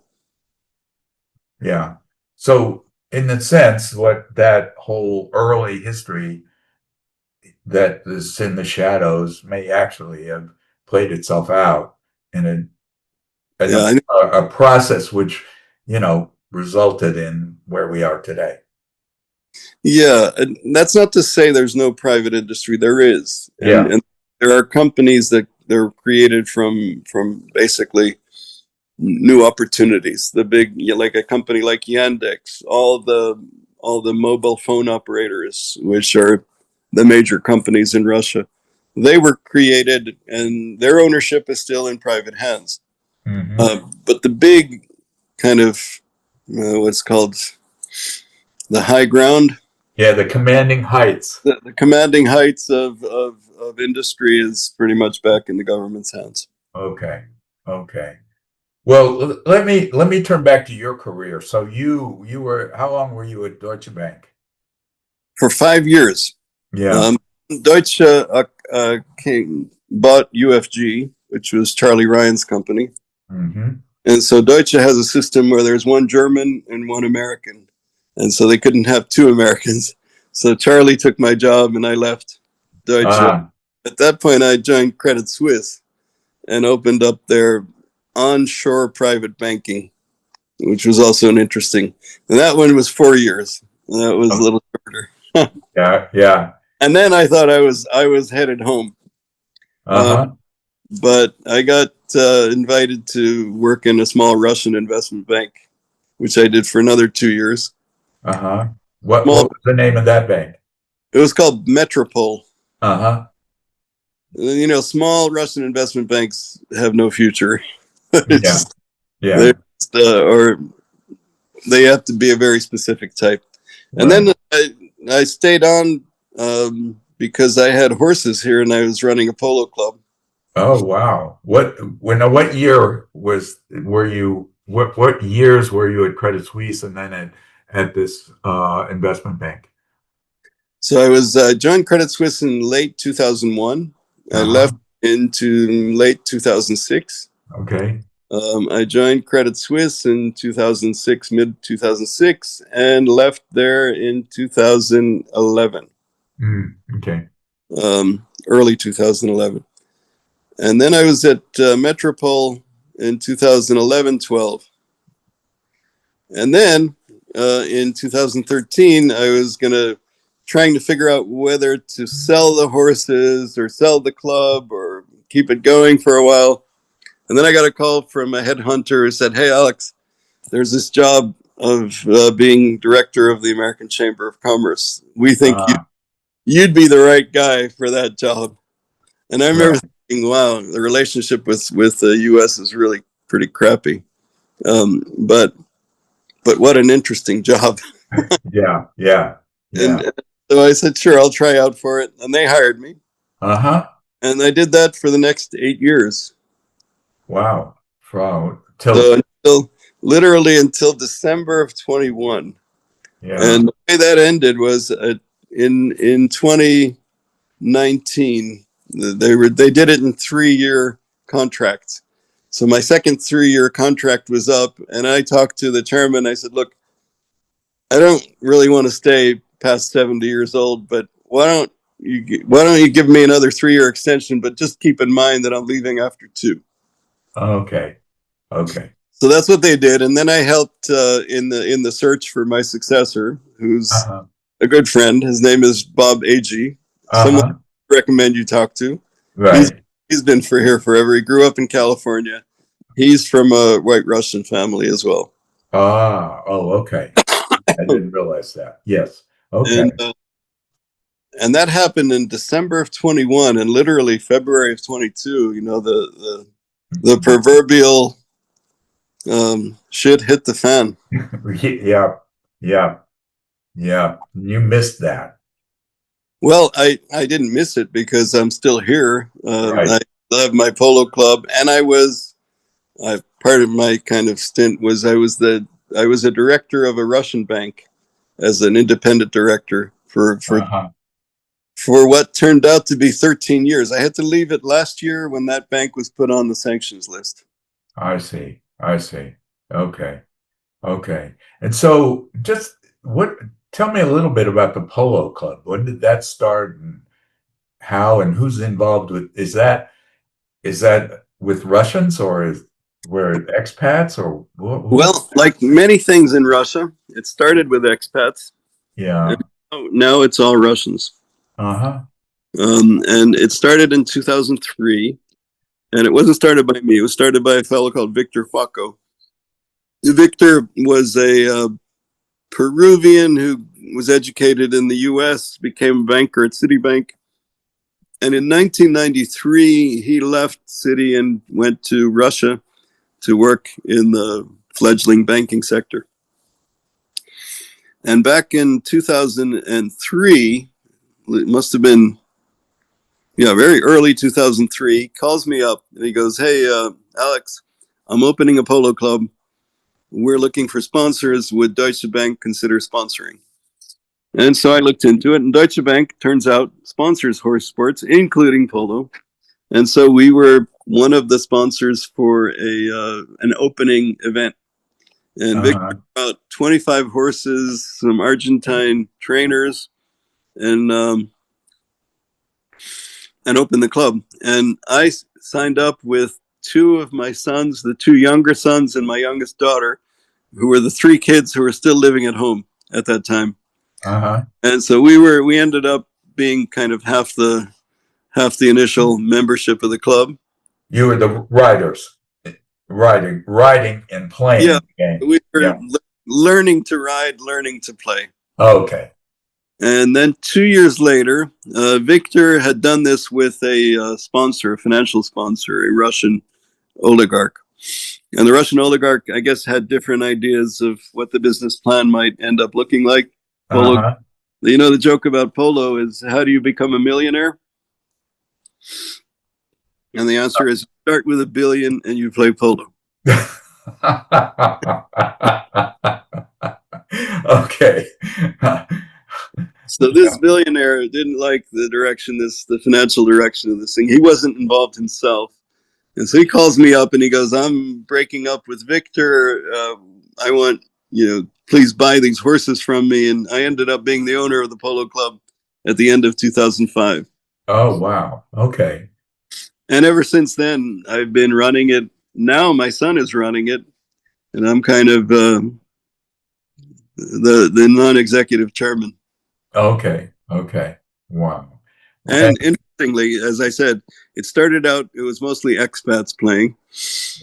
Yeah. So in the sense, what that whole early history that is in the shadows may actually have played itself out in Yeah, a process which, resulted in where we are today. yeah, and that's not to say there's no private industry. There is, Yeah. and there are companies that they're created from basically new opportunities. The big, like a company like Yandex, all the mobile phone operators, which are the major companies in Russia, they were created, and their ownership is still in private hands. Mm-hmm. But the big kind of what's called the high ground, Yeah. The commanding heights. the commanding heights of industry is pretty much back in the government's hands. Okay. Okay. Well, let me turn back to your career. So you were how long were you at Deutsche Bank? For 5 years, Yeah. Deutsche bought UFG, which was Charlie Ryan's company. Mm-hmm. And so Deutsche has a system where there's one German and one American. And so they couldn't have two Americans. So Charlie took my job and I left Deutsche. Ah. At that point, I joined Credit Suisse and opened up their onshore private banking, which was also an interesting. And that one was 4 years. And that was a little shorter. Yeah. Yeah. And then I thought I was headed home. Uh-huh. But I got invited to work in a small Russian investment bank, which I did for another 2 years. Uh-huh. What Small, was the name of that bank? it was called Metropol. Uh-huh. You know, small Russian investment banks have no future. Yeah. It's, Yeah. or they have to be a very specific type. And Right. then I stayed on because I had horses here and I was running a polo club. Oh wow! What year were you? What years were you at Credit Suisse and then at this investment bank? So I was joined Credit Suisse in late 2001. I Uh-huh. left into late 2006. Okay. I joined Credit Suisse in 2006, mid 2006, and left there in 2011, Okay. early 2011. And then I was at Metropol in 2011-12. And then in 2013, I was trying to figure out whether to sell the horses or sell the club or keep it going for a while. And then I got a call from a headhunter who said, "Hey, Alex, there's this job of being director of the American Chamber of Commerce. We think Uh, you'd be the right guy for that job." And I remember right. thinking, wow, the relationship with the U.S. is really pretty crappy. But what an interesting job. Yeah. Yeah. And Yeah. so I said, sure, I'll try out for it. And they hired me. Uh-huh. And I did that for the next 8 years. Wow. From till So literally until December of 21. yeah. And the way that ended was in 2019, they did it in 3-year contracts. So my second 3-year contract was up, and I talked to the chairman. I said, "Look, I don't really want to stay past 70 years old, but why don't you give me another 3-year extension? But just keep in mind that I'm leaving after 2." Okay. Okay. So that's what they did, and then I helped in the search for my successor, who's Uh-huh. a good friend. His name is Bob Agee. Someone Uh-huh. I recommend you talk to. He's Right. he's been for here forever. He grew up in California. He's from a white Russian family as well. Oh, okay. I didn't realize that. Yes. Okay. And that happened in December of 21, and literally February of 22. You know, the proverbial shit hit the fan. Yeah. Yeah. Yeah. You missed that. Well, I didn't miss it because I'm still here. Right. I love my polo club, and part of my kind of stint was I was a director of a Russian bank as an independent director Uh-huh. for what turned out to be 13 years. I had to leave it last year when that bank was put on the sanctions list. I see. I see. Okay. Okay. And so just tell me a little bit about the Polo Club. When did that start and how and who's involved with is that with Russians or were it expats or who? Well, like many things in Russia, it started with expats, and Yeah. now it's all Russians. Uh-huh. And it started in 2003, and it wasn't started by me. It was started by a fellow called Victor Huaco. Victor was a Peruvian who was educated in the U.S., became a banker at Citibank. And in 1993, he left Citi and went to Russia to work in the fledgling banking sector. And back in 2003, it must have been, yeah, very early 2003, calls me up and he goes, "Hey, Alex, I'm opening a polo club. We're looking for sponsors. Would Deutsche Bank consider sponsoring?" And so I looked into it, and Deutsche Bank, turns out, sponsors horse sports, including polo. And so we were one of the sponsors for an opening event. And Vic Uh-huh. about 25 horses, some Argentine trainers, and opened the club. And I signed up with two of my sons, the two younger sons, and my youngest daughter, who were the three kids who were still living at home at that time. Uh-huh. And so we ended up being kind of half the initial membership of the club. You were the riders, riding and Yeah, playing the game. we were Yeah. learning to ride, learning to play. Okay. And then 2 years later, Victor had done this with a sponsor, a financial sponsor, a Russian oligarch. And the Russian oligarch, I guess, had different ideas of what the business plan might end up looking like. Polo Uh-huh. You know, the joke about polo is, how do you become a millionaire? And the answer is, start with $1 billion and you play polo. Okay. So this billionaire didn't like the financial direction of this thing. He wasn't involved himself. And so he calls me up and he goes, I'm breaking up with Victor. I want, please buy these horses from me. And I ended up being the owner of the polo club at the end of 2005. Oh, wow. Okay. And ever since then, I've been running it. Now my son is running it. And I'm kind of the non-executive chairman. Okay. Okay. Wow. And interestingly, as I said, it started out, it was mostly expats playing.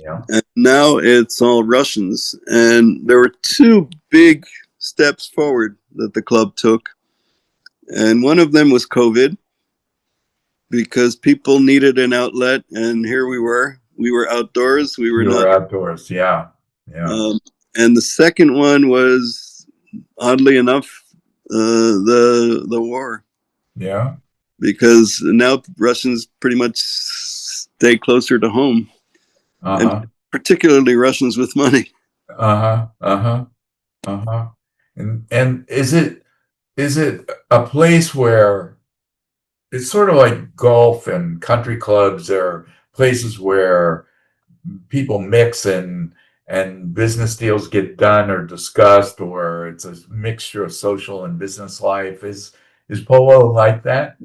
Yeah. And now it's all Russians. And there were two big steps forward that the club took. And one of them was COVID, because people needed an outlet. And here we were. We were outdoors. We were You not were outdoors. Yeah. Yeah. and the second one was, oddly enough, the war. Yeah. Because now Russians pretty much stay closer to home, Uh-huh. and particularly Russians with money. Uh-huh. Uh-huh. Uh-huh. And is it a place where it's sort of like golf and country clubs? There are places where people mix and business deals get done or discussed, or it's a mixture of social and business life. Is polo like that?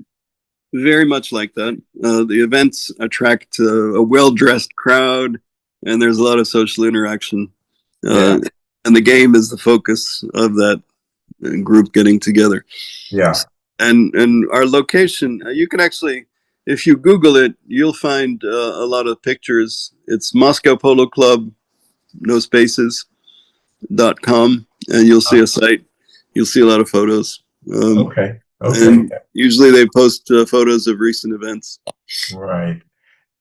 Very much like that. The events attract a well-dressed crowd, and there's a lot of social interaction. Yeah. And the game is the focus of that group getting together. Yeah. And our location, you can actually, if you Google it, you'll find a lot of pictures. It's Moscow Polo Club, no spaces, .com, and you'll see a site. You'll see a lot of photos. Okay. Okay. And usually they post photos of recent events. Right.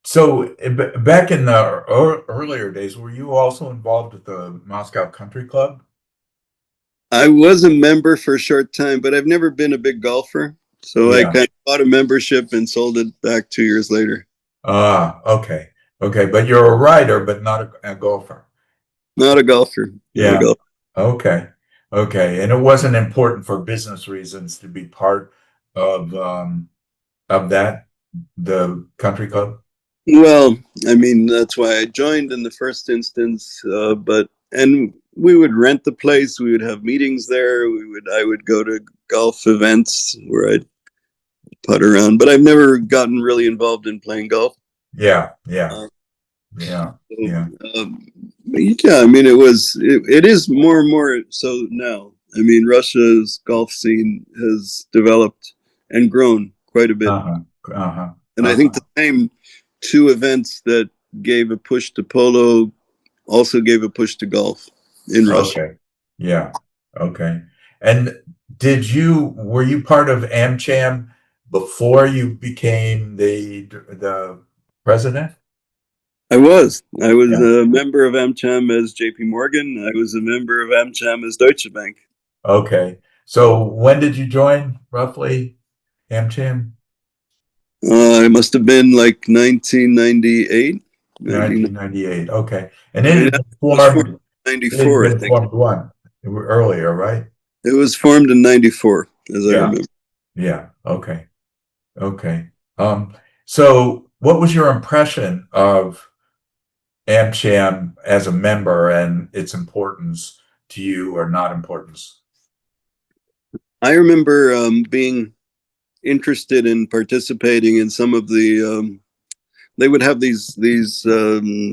So back in the earlier days, were you also involved with the Moscow Country Club? I was a member for a short time, but I've never been a big golfer. So I Yeah. kind of bought a membership and sold it back 2 years later. Ah, okay. Okay. But you're a rider, but not a golfer. Not a golfer. Not a Yeah. golfer. Okay. Okay. And it wasn't important for business reasons to be part of that, the country club? Well, I mean, that's why I joined in the first instance. And we would rent the place. We would have meetings there. I would go to golf events where I'd putt around, but I've never gotten really involved in playing golf. Yeah. Yeah. Uh, Yeah. so, Yeah. yeah, I mean, it is more and more so now. I mean, Russia's golf scene has developed and grown quite a bit. Uh-huh. Uh-huh. And I think the same two events that gave a push to polo also gave a push to golf in Russia. Okay. Yeah. Okay. And were you part of AmCham before you became the president? I was. I was Yeah. a member of AmCham as JP Morgan. I was a member of AmCham as Deutsche Bank. Okay. So when did you join roughly AmCham? It must have been like 1998. 1998. Okay. And It was formed in it had 94, I been think. formed one earlier, right? It was formed in 94, as I Yeah. remember. Yeah. Okay. Okay. So what was your impression of AmCham as a member and its importance to you or not importance? I remember being interested in participating in some of they would have these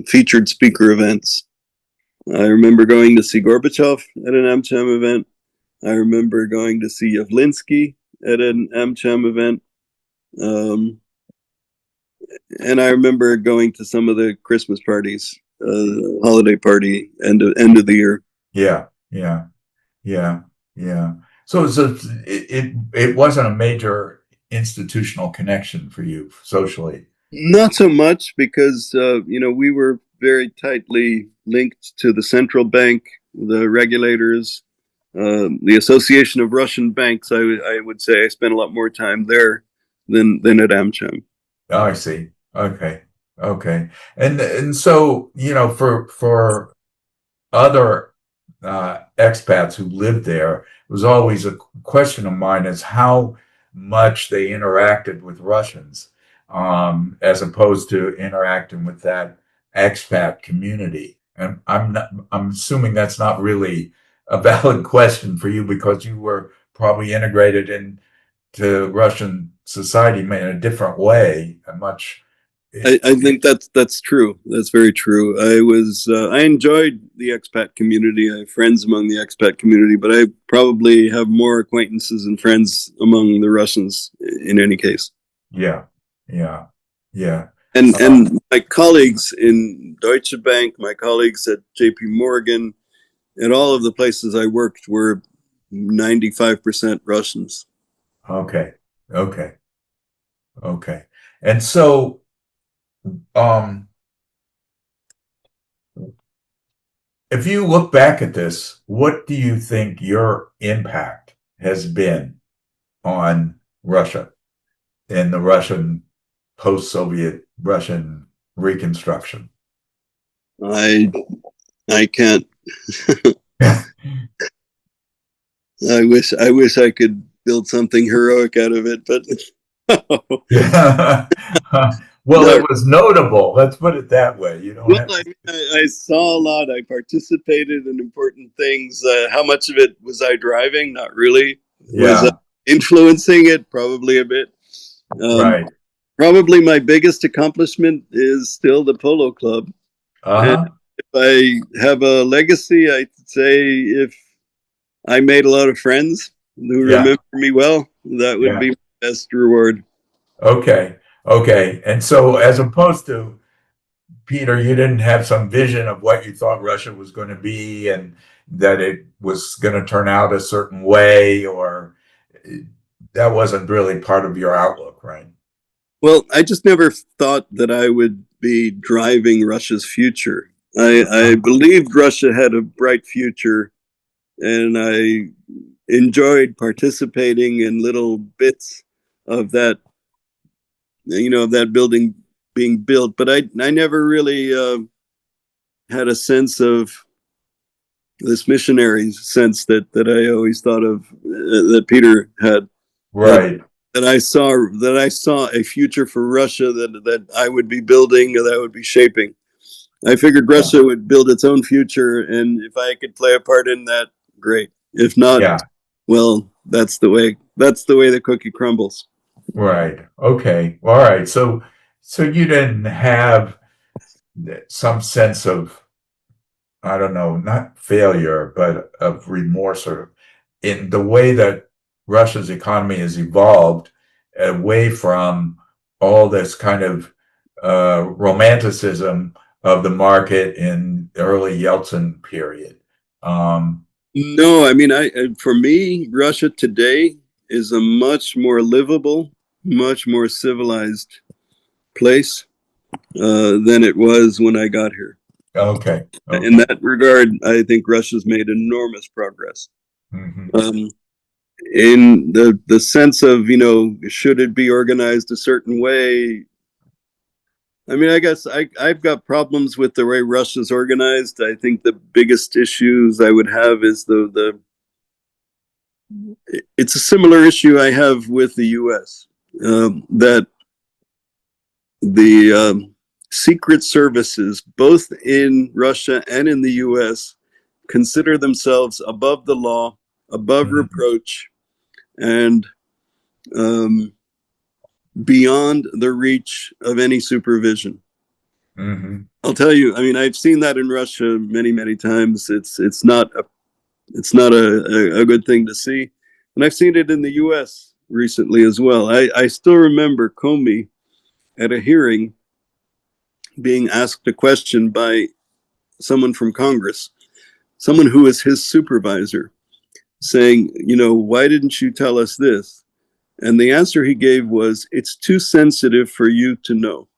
featured speaker events. I remember going to see Gorbachev at an AmCham event. I remember going to see Yavlinsky at an AmCham event. And I remember going to some of the Christmas parties, holiday party, end of the year. Yeah. Yeah. Yeah. Yeah. So it wasn't a major institutional connection for you socially. Not so much because, we were very tightly linked to the central bank, the regulators. the Association of Russian Banks. I would say I spent a lot more time there than at AmCham. Oh, I see. Okay. Okay. And so, for other expats who lived there, it was always a question of mine is how much they interacted with Russians, as opposed to interacting with that expat community. And I'm assuming that's not really a valid question for you because you were probably integrated into Russian society in a different way, a much. I think that's true. That's very true. I enjoyed the expat community. I have friends among the expat community, but I probably have more acquaintances and friends among the Russians in any case. Yeah, yeah, yeah. And my colleagues in Deutsche Bank, my colleagues at J.P. Morgan, and all of the places I worked were 95% Russians. Okay, okay, okay. And so, um, if you look back at this, what do you think your impact has been on Russia and the Russian post-Soviet Russian reconstruction? I can't. I wish I could build something heroic out of it, but Yeah. Well, no. it was notable. Let's put it that way. You don't Well, have to. I saw a lot. I participated in important things. How much of it was I driving? Not really. Was I Yeah, influencing it? Probably a bit. Um, right. Probably my biggest accomplishment is still the Polo Club. And Uh-huh. if I have a legacy, I'd say if I made a lot of friends who Yeah, remember me well, that would yeah. be my best reward. Okay. Okay. And so as opposed to Peter, you didn't have some vision of what you thought Russia was going to be and that it was going to turn out a certain way, or that wasn't really part of your outlook, right? Well, I just never thought that I would be driving Russia's future. I believed Russia had a bright future, and I enjoyed participating in little bits of that, of that building being built. But I never really had a sense of this missionary sense that I always thought of that Peter had. That Right. that I saw a future for Russia that I would be building or that I would be shaping. I figured Yeah. Russia would build its own future, and if I could play a part in that, great. If not, Yeah. well, that's the way the cookie crumbles. Right. Okay. All right. So you didn't have some sense of, I don't know, not failure, but of remorse or in the way that Russia's economy has evolved away from all this kind of romanticism of the market in the early Yeltsin period. Um, No, I mean, for me, Russia today is a much more livable, much more civilized place than it was when I got here. okay. In Okay. that regard, I think Russia's made enormous progress. Hmm. Um, in the sense of, should it be organized a certain way? I mean, I guess I've got problems with the way Russia's organized. I think the biggest issues I would have is it's a similar issue I have with the U.S. That the secret services, both in Russia and in the U.S., consider themselves above the law, above Hmm. reproach, and um, beyond the reach of any supervision. Hmm. I'll tell you. I mean, I've seen that in Russia many, many times. It's not a good thing to see, and I've seen it in the U.S. recently as well. I still remember Comey at a hearing being asked a question by someone from Congress, someone who was his supervisor, saying, why didn't you tell us this? And the answer he gave was, it's too sensitive for you to know.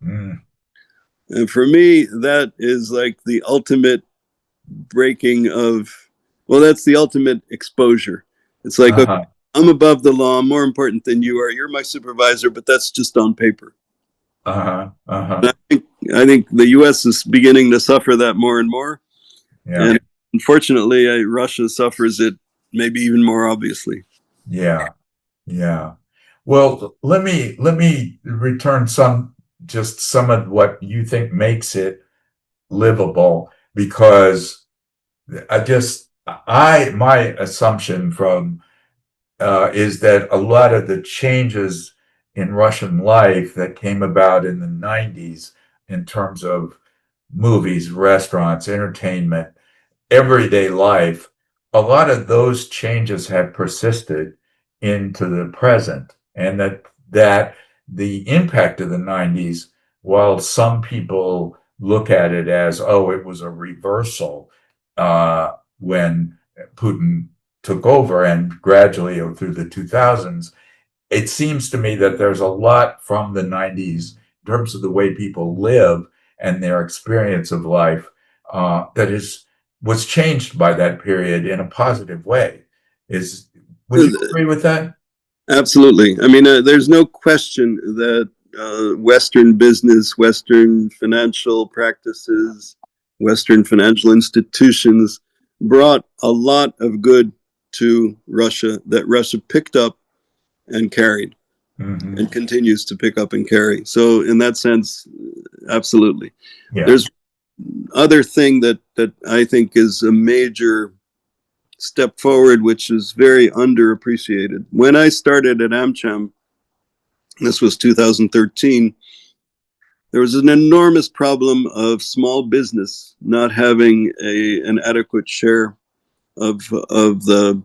Mm. And for me, that is like the ultimate breaking of Well, that's the ultimate exposure. It's like, okay, Uh-huh. I'm above the law. I'm more important than you are. You're my supervisor, but that's just on paper. Uh-huh. Uh-huh. And I think the U.S. is beginning to suffer that more and more. Yeah. And unfortunately, Russia suffers it maybe even more obviously. Yeah. Yeah. Well, let me return some of what you think makes it livable, because my assumption from is that a lot of the changes in Russian life that came about in the 90s in terms of movies, restaurants, entertainment, everyday life, a lot of those changes have persisted into the present, and that the impact of the 90s, while some people look at it as, oh, it was a reversal when Putin took over, and gradually through the 2000s, it seems to me that there's a lot from the 90s in terms of the way people live and their experience of life that was changed by that period in a positive way. Is Would you agree with that? Absolutely. I mean, there's no question that Western business, Western financial practices, Western financial institutions brought a lot of good to Russia that Russia picked up and carried Mm-hmm. and continues to pick up and carry. So, in that sense, absolutely. Yeah. There's other thing that I think is a major step forward, which is very underappreciated. When I started at AmCham, this was 2013, there was an enormous problem of small business not having an adequate share of the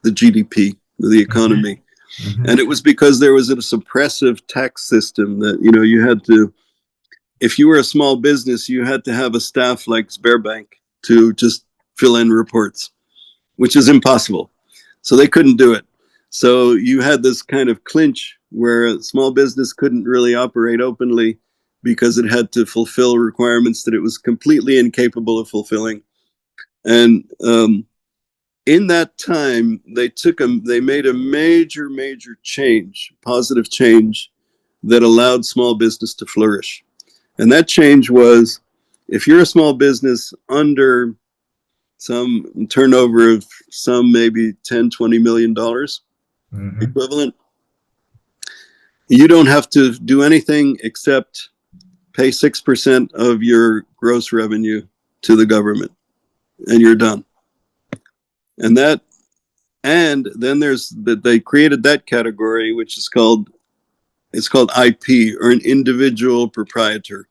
GDP, the economy. Mm-hmm. And it was because there was a suppressive tax system that, you had to, if you were a small business, you had to have a staff like Sberbank to just fill in reports, which is impossible. So they couldn't do it. So you had this kind of clinch where a small business couldn't really operate openly because it had to fulfill requirements that it was completely incapable of fulfilling. And in that time, they made a major change, positive change that allowed small business to flourish. And that change was, if you're a small business under some turnover of some maybe 10, $20 million Mm-hmm. equivalent, you don't have to do anything except pay 6% of your gross revenue to the government, and you're done. And then there's that they created that category, which is called IP, or an individual proprietor,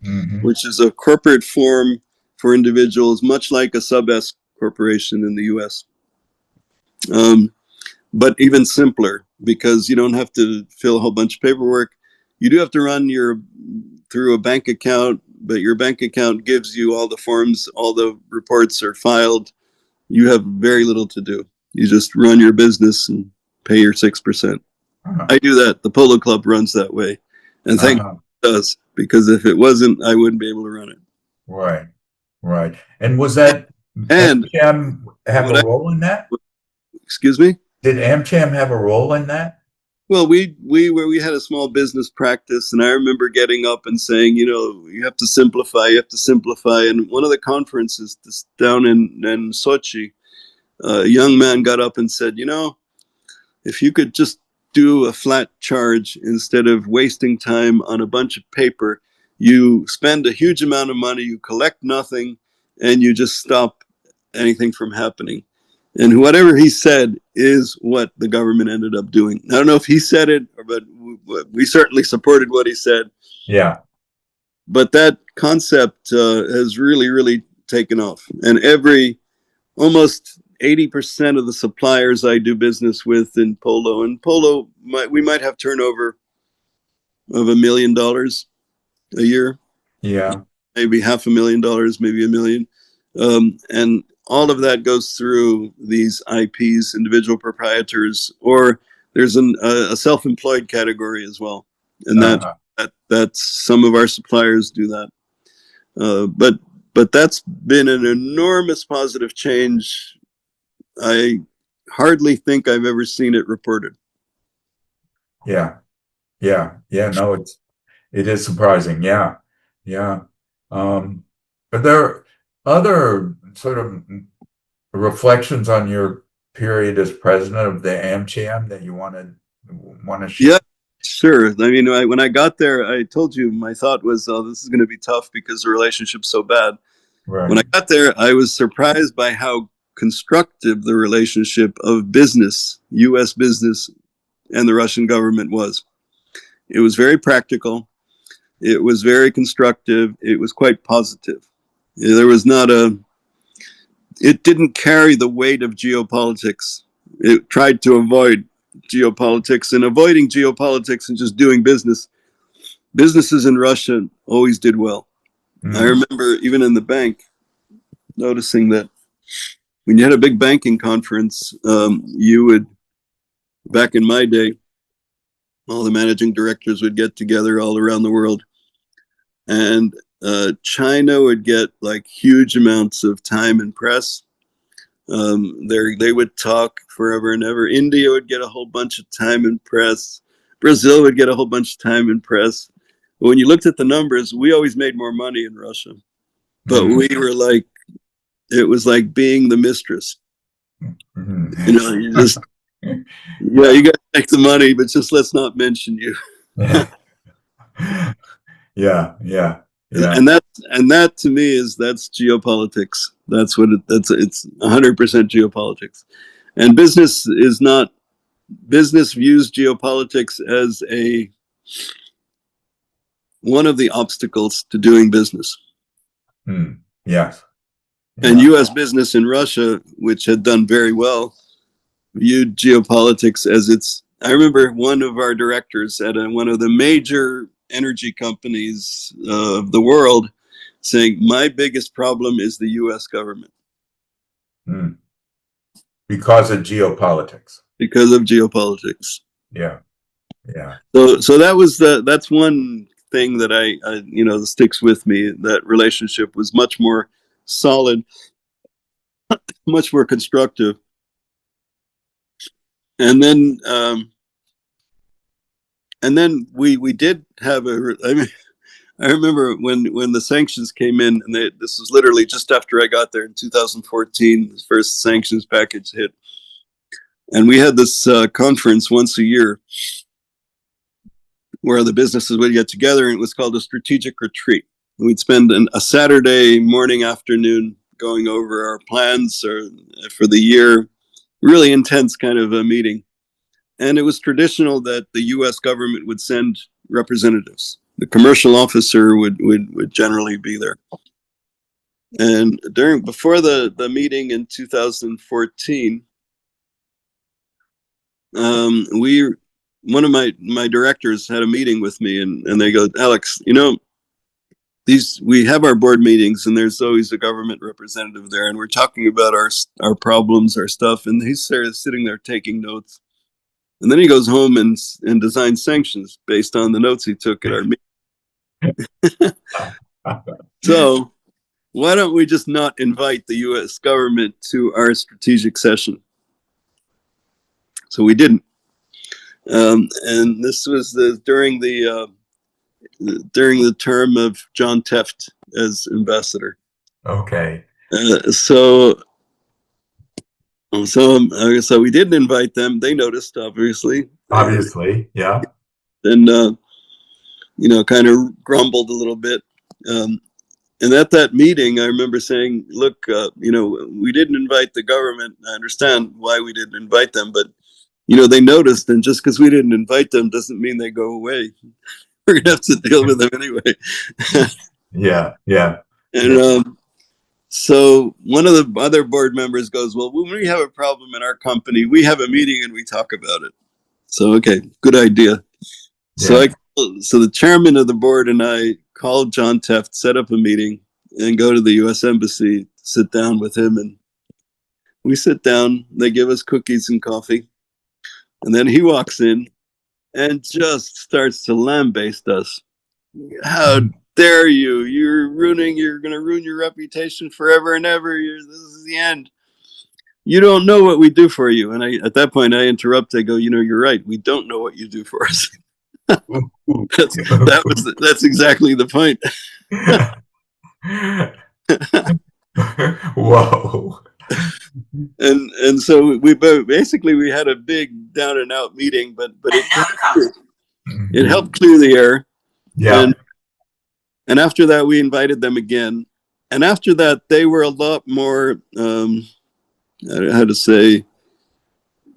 Mm-hmm. which is a corporate form for individuals, much like a sub-S corporation in the US. But even simpler, because you don't have to fill a whole bunch of paperwork. You do have to run through a bank account, but your bank account gives you all the forms, all the reports are filed. You have very little to do. You just run your business and pay your 6%. Uh-huh. I do that. The Polo Club runs that way. And thank Uh-huh. God it does, because if it wasn't, I wouldn't be able to run it. Right. Right. And was that And AmCham have a what I, role in that? excuse me? Did AmCham have a role in that? Well, we had a small business practice, and I remember getting up and saying, you have to simplify, you have to simplify. And one of the conferences down in Sochi, a young man got up and said, if you could just do a flat charge instead of wasting time on a bunch of paper, you spend a huge amount of money, you collect nothing, and you just stop anything from happening. And whatever he said is what the government ended up doing. I don't know if he said it, but we certainly supported what he said. Yeah. But that concept has really taken off. And almost 80% of the suppliers I do business with in Polo, and Polo, we might have turnover of $1 million a year, Yeah. maybe $500,000, maybe $1 million. And all of that goes through these IPs, individual proprietors, or there's a self-employed category as well. And Uh-huh. that's some of our suppliers do that. But that's been an enormous positive change I hardly think I've ever seen it reported. Yeah. Yeah. No, it is surprising. Yeah. Yeah. But there are other sort of reflections on your period as president of the AmCham that you want to share? Yeah, sure. I mean, when I got there, I told you my thought was, oh, this is going to be tough because the relationship's so bad. When Right. I got there, I was surprised by how constructive the relationship of business, U.S. business, and the Russian government was. It was very practical. It was very constructive. It was quite positive. There was not a, it didn't carry the weight of geopolitics. It tried to avoid geopolitics, and avoiding geopolitics and just doing business. Businesses in Russia always did well. I Mm. remember even in the bank noticing that when you had a big banking conference, you would, back in my day, all the managing directors would get together all around the world, and China would get like huge amounts of time and press. They would talk forever and ever. India would get a whole bunch of time and press. Brazil would get a whole bunch of time and press. But when you looked at the numbers, we always made more money in Russia. But Mm. we were like, it was like being the mistress. You know, you just, yeah, Yeah. you got to make the money, but just let's not mention you. Yeah. Yeah. Yeah. And that to me that's geopolitics. That's what it's 100% geopolitics. And business is not, business views geopolitics as a one of the obstacles to doing business. Mm. Yes. And Yeah. US business in Russia, which had done very well, viewed geopolitics as its. I remember one of our directors at one of the major energy companies of the world saying, my biggest problem is the US government Mm. Because of geopolitics. because of geopolitics. Yeah. Yeah. So that's one thing that I sticks with me. That relationship was much more solid, much more constructive. And then we did have a. I mean, I remember when the sanctions came in, and this was literally just after I got there in 2014. The first sanctions package hit, and we had this conference once a year where the businesses would get together, and it was called a strategic retreat. We'd spend a Saturday morning, afternoon going over our plans for the year. Really intense kind of a meeting. And it was traditional that the U.S. government would send representatives. The commercial officer would generally be there. And before the meeting in 2014, we one of my directors had a meeting with me, and they go, Alex, we have our board meetings, and there's always a government representative there, and we're talking about our problems, our stuff, and he's sitting there taking notes. And then he goes home and designs sanctions based on the notes he took at our meeting. So why don't we just not invite the U.S. government to our strategic session? So we didn't. And this was during the term of John Teft as ambassador. Okay. So we didn't invite them. They noticed, obviously. Obviously. Yeah. And kind of grumbled a little bit. And at that meeting, I remember saying, look, we didn't invite the government. I understand why we didn't invite them, but, they noticed. And just because we didn't invite them doesn't mean they go away. We're going to have to deal with them anyway. Yeah. Yeah. And so one of the other board members goes, well, when we have a problem in our company, we have a meeting and we talk about it. So, okay, good idea. Yeah. So the chairman of the board and I called John Teft, set up a meeting, and go to the U.S. Embassy, sit down with him, and we sit down. They give us cookies and coffee, and then he walks in and just starts to lambaste us. How dare you? You're going to ruin your reputation forever and ever. This is the end. you don't know what we do for you. And at that point, I interrupt. I go, you're right. We don't know what you do for us. That's exactly the point. Whoa. And so we had a big down and out meeting, but it helped clear the air. Yeah. And after that, we invited them again. And after that, they were a lot more, how to say,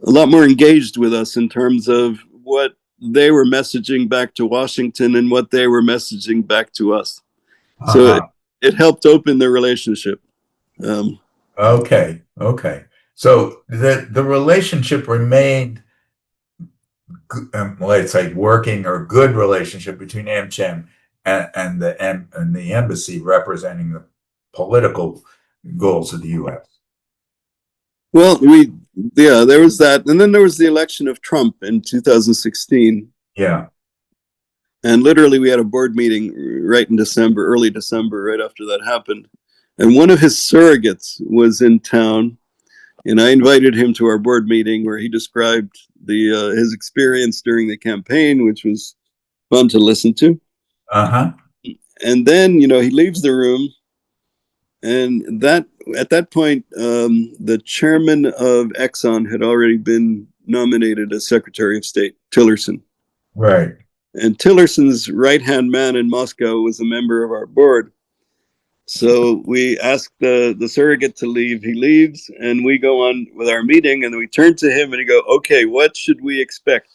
a lot more engaged with us in terms of what they were messaging back to Washington and what they were messaging back to us. So it helped open the relationship. Okay. So the relationship remained, let's say, working or good relationship between AmCham and the embassy representing the political goals of the U.S. Well, there was that, and then there was the election of Trump in 2016. Yeah. And literally, we had a board meeting right in December, early December, right after that happened. And one of his surrogates was in town, and I invited him to our board meeting where he described his experience during the campaign, which was fun to listen to. And then, he leaves the room, and at that point, the chairman of Exxon had already been nominated as Secretary of State, Tillerson. Right. And Tillerson's right-hand man in Moscow was a member of our board. So we asked the surrogate to leave. He leaves, and we go on with our meeting, and we turn to him and he go, okay, what should we expect?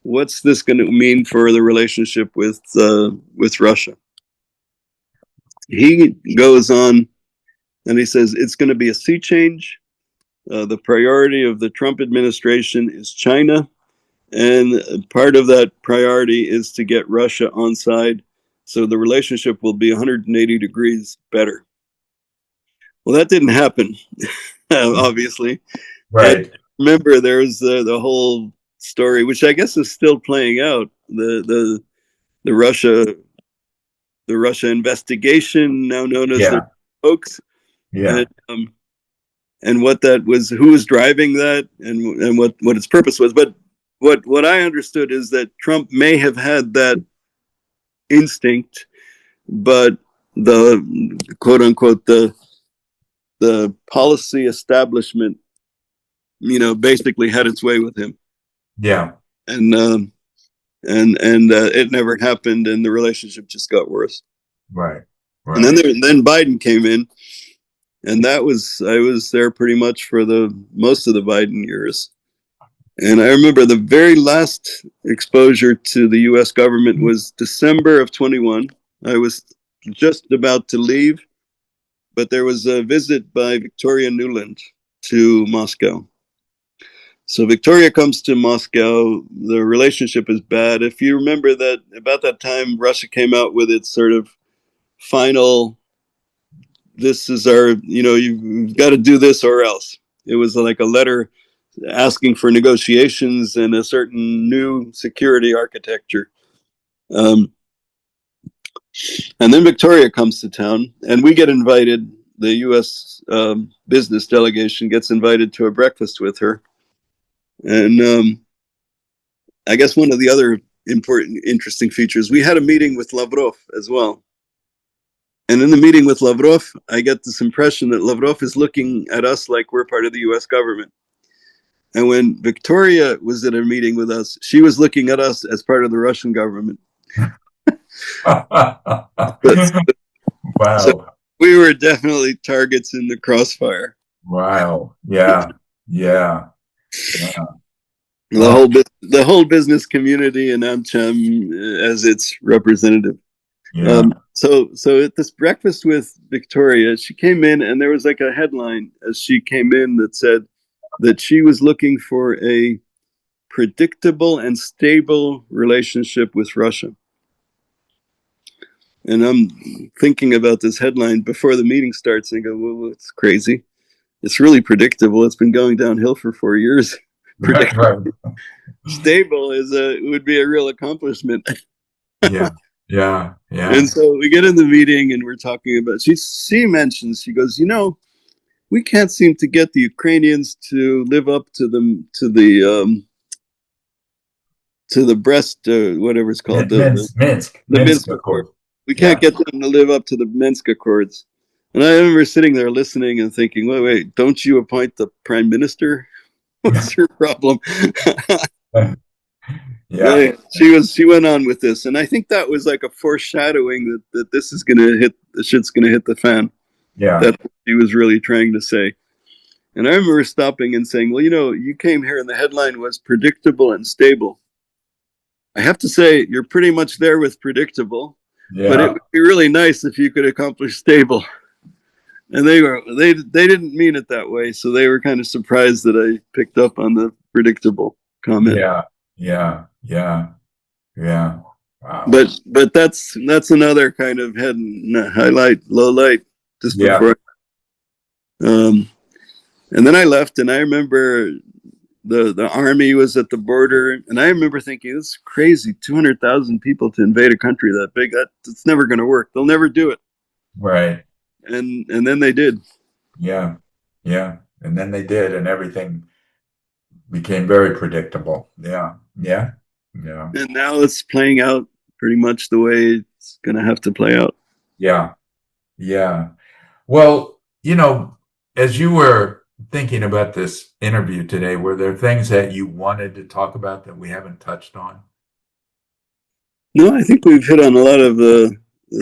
What's this going to mean for the relationship with Russia? He goes on and he says, it's going to be a sea change. The priority of the Trump administration is China. And part of that priority is to get Russia on side. So the relationship will be 180 degrees better. Well, that didn't happen, obviously. Right. And remember, there's the whole story, which I guess is still playing out. The Russia investigation, now known as the hoax. Yeah. And what that was, who was driving that, and what its purpose was. But what I understood is that Trump may have had that instinct, but the quote unquote the policy establishment, basically had its way with him. Yeah. And it never happened, and the relationship just got worse. Right. And then Biden came in, and I was there pretty much for the most of the Biden years. And I remember the very last exposure to the U.S. government was December of 21. I was just about to leave, but there was a visit by Victoria Nuland to Moscow. So Victoria comes to Moscow. The relationship is bad. If you remember that about that time, Russia came out with its sort of final, this is our, you've got to do this or else. It was like a letter asking for negotiations and a certain new security architecture. And then Victoria comes to town, and we get invited. The U.S. Business delegation gets invited to a breakfast with her. And I guess one of the other interesting features, we had a meeting with Lavrov as well. And in the meeting with Lavrov, I get this impression that Lavrov is looking at us like we're part of the U.S. government. And when Victoria was at a meeting with us, she was looking at us as part of the Russian government. Wow. So we were definitely targets in the crossfire. Wow. Yeah. The whole business community and AmCham as its representative. Yeah. So at this breakfast with Victoria, she came in, and there was like a headline as she came in that said that she was looking for a predictable and stable relationship with Russia. And I'm thinking about this headline before the meeting starts, and I go, well, it's crazy. It's really predictable. It's been going downhill for 4 years. Right. Stable would be a real accomplishment. Yeah. And so we get in the meeting, and we're talking about, she mentions, she goes, we can't seem to get the Ukrainians to live up to the Brest, whatever it's called, Minsk the Minsk Accord. Accord. We can't Yeah. get them to live up to the Minsk Accords. And I remember sitting there listening and thinking, wait, don't you appoint the prime minister? What's your problem? Yeah. She went on with this, and I think that was like a foreshadowing that this is gonna hit, the shit's gonna hit the fan. Yeah. That's what she was really trying to say. And I remember stopping and saying, well, you came here and the headline was predictable and stable. I have to say, you're pretty much there with predictable, but it Yeah. would be really nice if you could accomplish stable. And they didn't mean it that way, so they were kind of surprised that I picked up on the predictable comment. Yeah. Yeah. Yeah. Yeah. Wow. But that's another kind of highlight, low light, just Yeah. before. And then I left, and I remember the army was at the border, and I remember thinking, this is crazy, 200,000 people to invade a country that big. It's never going to work. They'll never do it. Right. And then they did. Yeah. Yeah. And then they did, and everything became very predictable. Yeah. Yeah. Yeah. And now it's playing out pretty much the way it's going to have to play out. Yeah. Yeah. Well, as you were thinking about this interview today, were there things that you wanted to talk about that we haven't touched on? No, I think we've hit on a lot of the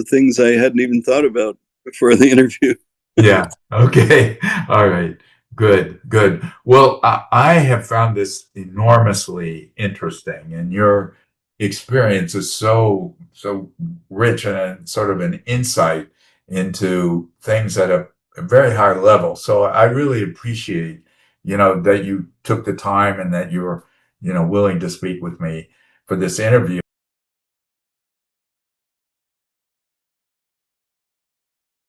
things I hadn't even thought about before the interview. Yeah. Okay. All right. Good. Good. Well, I have found this enormously interesting, and your experience is so rich and sort of an insight into things at a very high level. So I really appreciate, that you took the time and that you're, willing to speak with me for this interview.